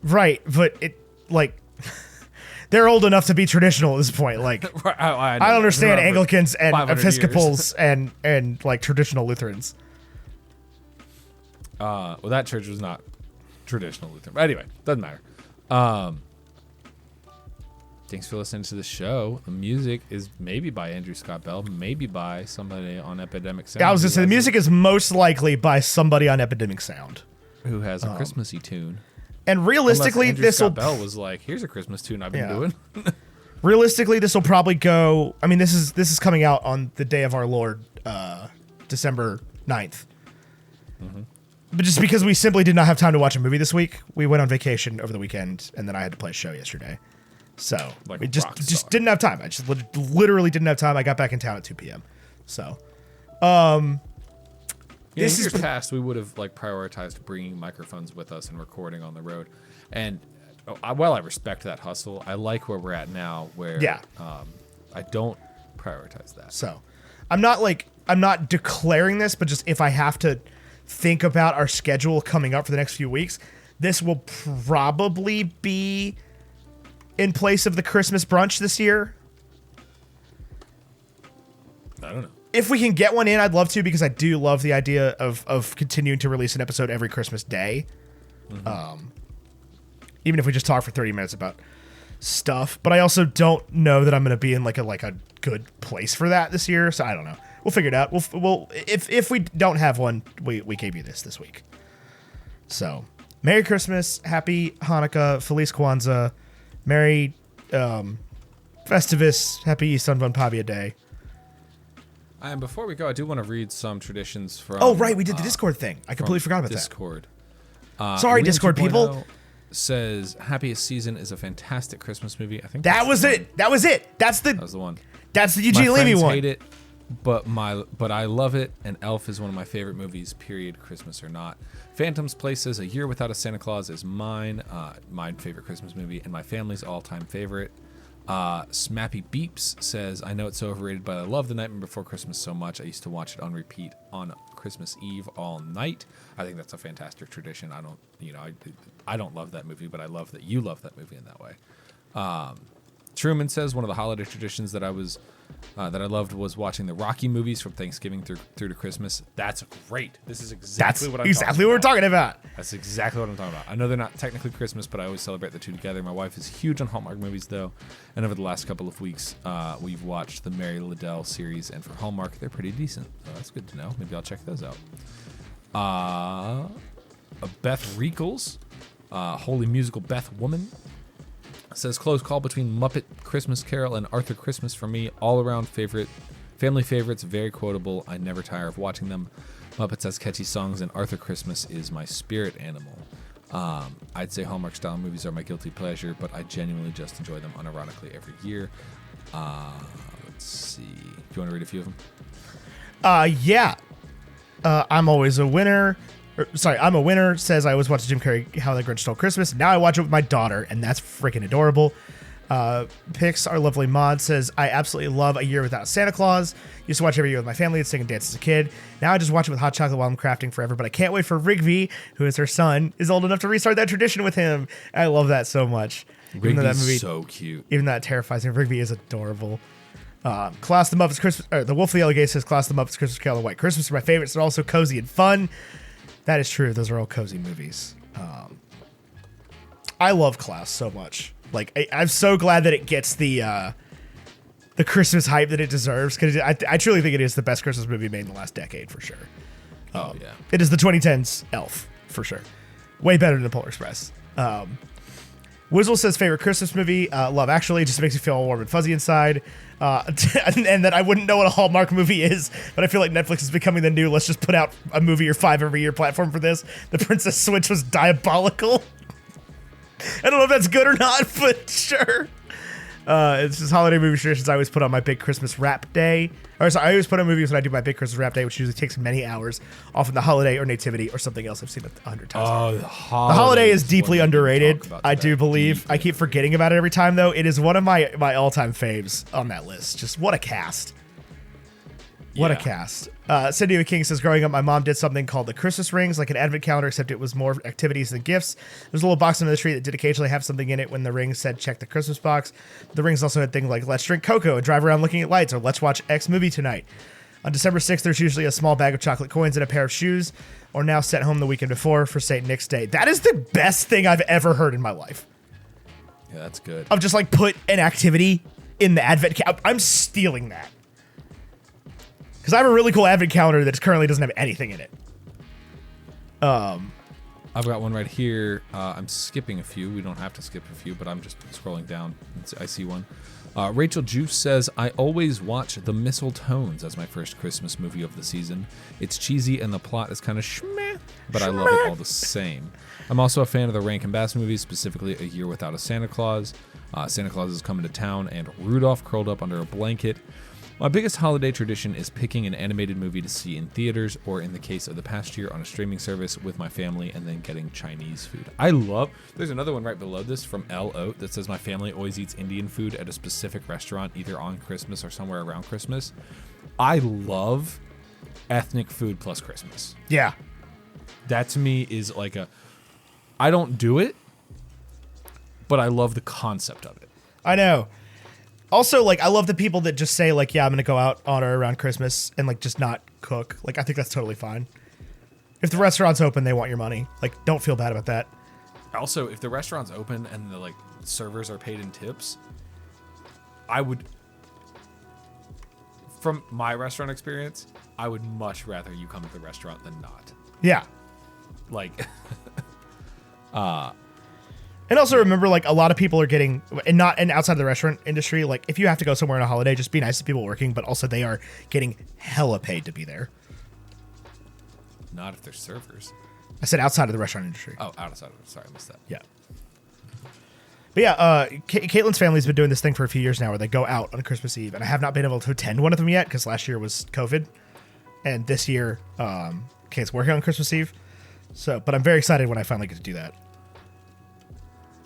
Right, but it, like, they're old enough to be traditional at this point. Like, I I don't understand Anglicans and 500 Episcopals and like traditional Lutherans. Well, that church was not traditional Lutheran. But anyway, doesn't matter. Thanks for listening to the show. The music is maybe by Andrew Scott Bell, maybe by somebody on Epidemic Sound. I was going to say, the music is most likely by somebody on Epidemic Sound. who has a Christmassy tune. And realistically, Unless Andrew this will... Scott Bell was like, here's a Christmas tune I've been doing. Realistically, this will probably go... I mean, this is coming out on the day of our Lord, December 9th. Mm-hmm. But just because we simply did not have time to watch a movie this week, we went on vacation over the weekend, and then I had to play a show yesterday. So Like we a just rock just star. didn't have time. I just literally didn't have time. I got back in town at 2 p.m. So, This is years past, we would have like prioritized bringing microphones with us and recording on the road. And while I respect that hustle, I like where we're at now, where Yeah. I don't prioritize that. So, I'm not declaring this, but just if I have to think about our schedule coming up for the next few weeks, this will probably be in place of the Christmas brunch this year. I don't know. If we can get one in, I'd love to, because I do love the idea of continuing to release an episode every Christmas day. Even if we just talk for 30 minutes about stuff. But I also don't know that I'm going to be in like a good place for that this year. So I don't know. We'll figure it out. We'll if we don't have one, we gave you this week. So Merry Christmas, Happy Hanukkah, Feliz Kwanzaa, Merry Festivus, Happy Sunvan Pavia Day. And before we go, I do want to read some traditions from. Oh, right, we did the Discord thing. I completely forgot about Discord. Sorry, Liam Discord 2.0 people. Says Happiest Season is a fantastic Christmas movie. I think that. That was it. That was it. That's That was the one. the Eugene My Levy friends one. hate it, but I love it. And Elf is one of my favorite movies. Period. Christmas or not. Phantom's Place says A Year Without a Santa Claus is mine. My favorite Christmas movie and my family's all-time favorite. Smappy Beeps says, I know it's so overrated, but I love The Nightmare Before Christmas so much. I used to watch it on repeat on Christmas Eve all night. I think that's a fantastic tradition. I don't love that movie, but I love that you love that movie in that way. Truman says, one of the holiday traditions that I loved was watching the Rocky movies from Thanksgiving through to Christmas. That's great. This is exactly what we're talking about. That's exactly what I'm talking about. I know they're not technically Christmas, but I always celebrate the two together. My wife is huge on Hallmark movies, though. And over the last couple of weeks, we've watched the Mary Liddell series. And for Hallmark, they're pretty decent. So that's good to know. Maybe I'll check those out. Beth Riekels, Holy Musical Beth Woman, says, close call between Muppet Christmas Carol and Arthur Christmas for me. All around favorite, family favorites, very quotable. I never tire of watching them. Muppets has catchy songs, and Arthur Christmas is my spirit animal. I'd say Hallmark style movies are my guilty pleasure, but I genuinely just enjoy them unironically every year. Let's see. Do you want to read a few of them? Yeah. I'm always a winner. I'm a winner. Says I always watch Jim Carrey How the Grinch Stole Christmas. Now I watch it with my daughter, and that's freaking adorable. Pix, our lovely mod, says I absolutely love A Year Without Santa Claus. Used to watch every year with my family and sing and dance as a kid. Now I just watch it with hot chocolate while I'm crafting forever. But I can't wait for Rigby, who is her son, is old enough to restart that tradition with him. I love that so much. Rigby's so cute. Even though that terrifies me, Rigby is adorable. Klaus the Muppets Christmas, or the Wolf of the Yellow Gate says Klaus the Muppets Christmas Carol and White Christmas are my favorites. They're also cozy and fun. That is true. Those are all cozy movies. I love Klaus so much. Like, I'm so glad that it gets the Christmas hype that it deserves, because I truly think it is the best Christmas movie made in the last decade for sure. Oh yeah, it is the 2010s Elf for sure. Way better than the Polar Express. Wizzle says favorite Christmas movie, Love Actually. Just makes me feel all warm and fuzzy inside. And that I wouldn't know what a Hallmark movie is, but I feel like Netflix is becoming the new let's just put out a movie or 5 every year platform for this. The Princess Switch was diabolical. I don't know if that's good or not, but sure. It's just holiday movie traditions I always put on my big Christmas wrap day. I always put on movies when I do my big Christmas wrap day, which usually takes many hours, often the holiday or nativity or something else I've seen 100 times. Oh, the holiday is deeply underrated. I do believe. Deeply. I keep forgetting about it every time, though. It is one of my all-time faves on that list. Just what a cast. What a cast. Cindy the King says, growing up, my mom did something called the Christmas rings, like an advent calendar, except it was more activities than gifts. There's a little box under the tree that did occasionally have something in it when the rings said check the Christmas box. The rings also had things like let's drink cocoa and drive around looking at lights, or let's watch X movie tonight. On December 6th, there's usually a small bag of chocolate coins and a pair of shoes, or now sent home the weekend before for St. Nick's Day. That is the best thing I've ever heard in my life. Yeah, that's good. I've just like put an activity in the advent calendar. I'm stealing that. Because I have a really cool advent calendar that currently doesn't have anything in it. I've got one right here. I'm skipping a few. We don't have to skip a few, but I'm just scrolling down. I see one. Rachel Juice says, I always watch The Mistletones as my first Christmas movie of the season. It's cheesy and the plot is kind of shmeh, but I love it all the same. I'm also a fan of the Rankin Bass movies, specifically A Year Without a Santa Claus. Santa Claus is Coming to Town and Rudolph Curled Up Under a Blanket. My biggest holiday tradition is picking an animated movie to see in theaters, or in the case of the past year, on a streaming service with my family, and then getting Chinese food. There's another one right below this from L. Oat that says my family always eats Indian food at a specific restaurant, either on Christmas or somewhere around Christmas. I love ethnic food plus Christmas. Yeah. That to me is like I don't do it, but I love the concept of it. I know. Also, like, I love the people that just say, like, yeah, I'm going to go out on or around Christmas and, like, just not cook. Like, I think that's totally fine. If the restaurant's open, they want your money. Like, don't feel bad about that. Also, if the restaurant's open and the, like, servers are paid in tips, I would, from my restaurant experience, I would much rather you come to the restaurant than not. Yeah. Like, And also remember, like, a lot of people are getting, and outside the restaurant industry, like, if you have to go somewhere on a holiday, just be nice to people working, but also they are getting hella paid to be there. not if they're servers. I said outside of the restaurant industry. Oh, outside of it. Sorry, I missed that. Yeah. But yeah, Caitlin's family's been doing this thing for a few years now where they go out on Christmas Eve, and I have not been able to attend one of them yet because last year was COVID. And this year, Kate's working on Christmas Eve. So, but I'm very excited when I finally get to do that.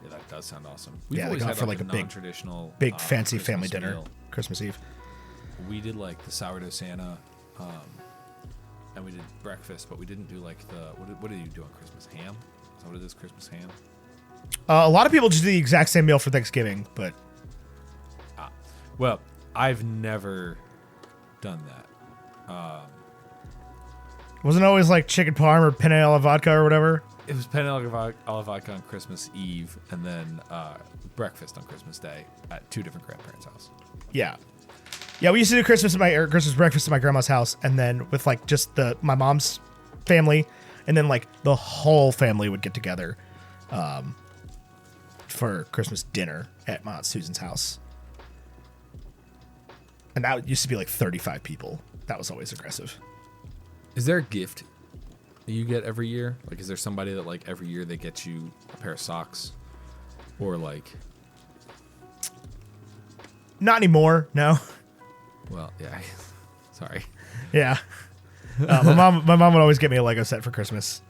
Yeah, does sound awesome. We've Yeah, always like, had for, like like, a a big- non-traditional, Big fancy Christmas family dinner, meal. Christmas Eve. We did like the sourdough Santa, and we did breakfast, but we didn't do like the what do you do on Christmas? Ham? Is that what it is? Christmas ham? A lot of people just do the exact same meal for Thanksgiving, but Well, I've never done that. wasn't it always like chicken parm or penne alla vodka or whatever? It was penne alla vodka on Christmas Eve, and then breakfast on Christmas Day at 2 different grandparents' house. Yeah. Yeah, we used to do Christmas breakfast at my grandma's house, and then with like just my mom's family, and then like the whole family would get together for Christmas dinner at my Aunt Susan's house. And that used to be like 35 people. That was always aggressive. Is there a gift that you get every year? Like, is there somebody that like every year they get you a pair of socks, or like? Not anymore, no. Well, yeah. Sorry. Yeah. My mom would always get me a Lego set for Christmas.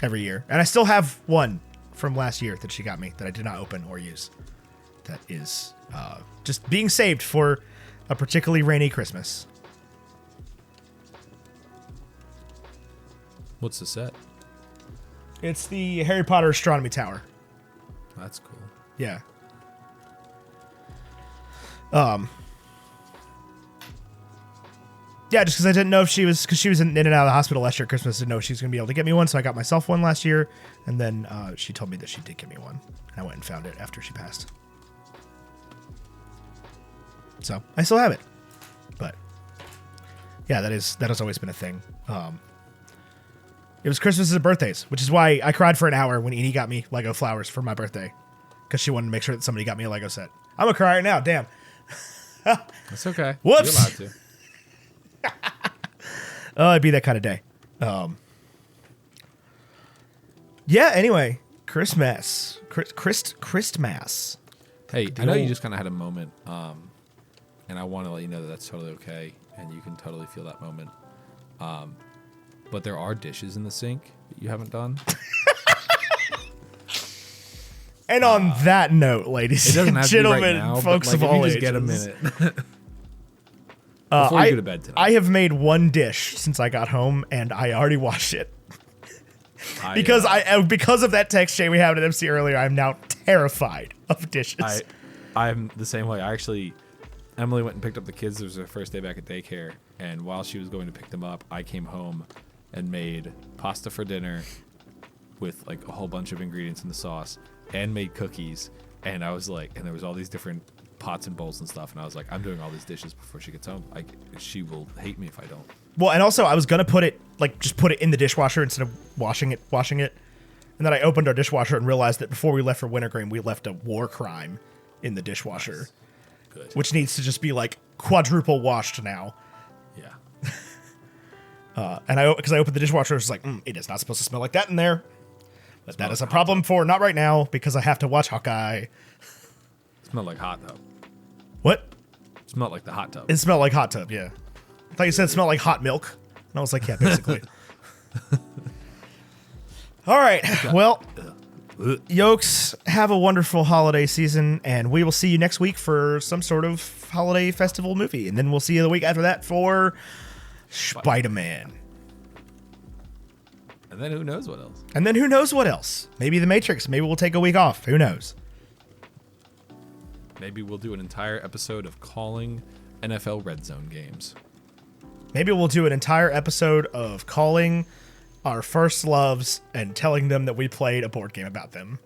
Every year. And I still have one from last year that she got me that I did not open or use. That is just being saved for a particularly rainy Christmas. What's the set? It's the Harry Potter Astronomy Tower. That's cool. Yeah. Yeah, just because I didn't know if she was in and out of the hospital last year at Christmas. Didn't know if she was going to be able to get me one, so I got myself one last year. And then she told me that she did get me one. And I went and found it after she passed. So I still have it. But yeah, that has always been a thing. It was Christmas and birthdays, which is why I cried for an hour when Edie got me Lego flowers for my birthday. Because she wanted to make sure that somebody got me a Lego set. I'm going to cry right now. Damn. That's okay. Whoops. You're allowed to. It'd be that kind of day. Yeah, anyway. Christmas. Christmas. Hey, I know you just kind of had a moment, and I want to let you know that that's totally okay, and you can totally feel that moment. But there are dishes in the sink that you haven't done. And on that note, ladies and gentlemen, folks but, like, of all if you ages. just get a minute. Before you go to bed tonight. I have made one dish since I got home, and I already washed it. Because of that text chain we had at MC earlier, I'm now terrified of dishes. I'm the same way. Emily went and picked up the kids. It was her first day back at daycare, and while she was going to pick them up, I came home and made pasta for dinner with like a whole bunch of ingredients in the sauce, and made cookies. And I was like, and there was all these different pots and bowls and stuff, and I was like, I'm doing all these dishes before she gets home. She will hate me if I don't. Well, and also I was gonna put it in the dishwasher instead of washing it. And then I opened our dishwasher and realized that before we left for wintergreen, we left a war crime in the dishwasher. Nice. Good. Which needs to just be like quadruple washed now. Yeah. And because I opened the dishwasher, I was like, it is not supposed to smell like that in there. But that is a problem for not right now because I have to watch Hawkeye. Smelled like hot tub. What? Smelled like the hot tub. It smelled like hot tub, yeah. I thought you said it smelled like hot milk. And I was like, yeah, basically. All right. Well, Yokes, have a wonderful holiday season, and we will see you next week for some sort of holiday festival movie. And then we'll see you the week after that for Spider-Man. And then who knows what else? And then who knows what else? Maybe The Matrix. Maybe we'll take a week off. Who knows? Maybe we'll do an entire episode of calling NFL Red Zone games. Maybe we'll do an entire episode of calling our first loves and telling them that we played a board game about them.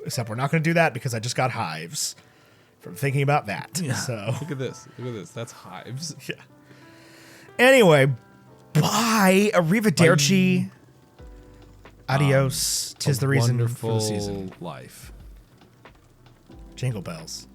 Except we're not going to do that because I just got hives from thinking about that. Yeah. So Look at this. That's hives. yeah. Anyway, bye. Arrivederci. Adios. 'Tis the reason for the season. Life. Jingle bells.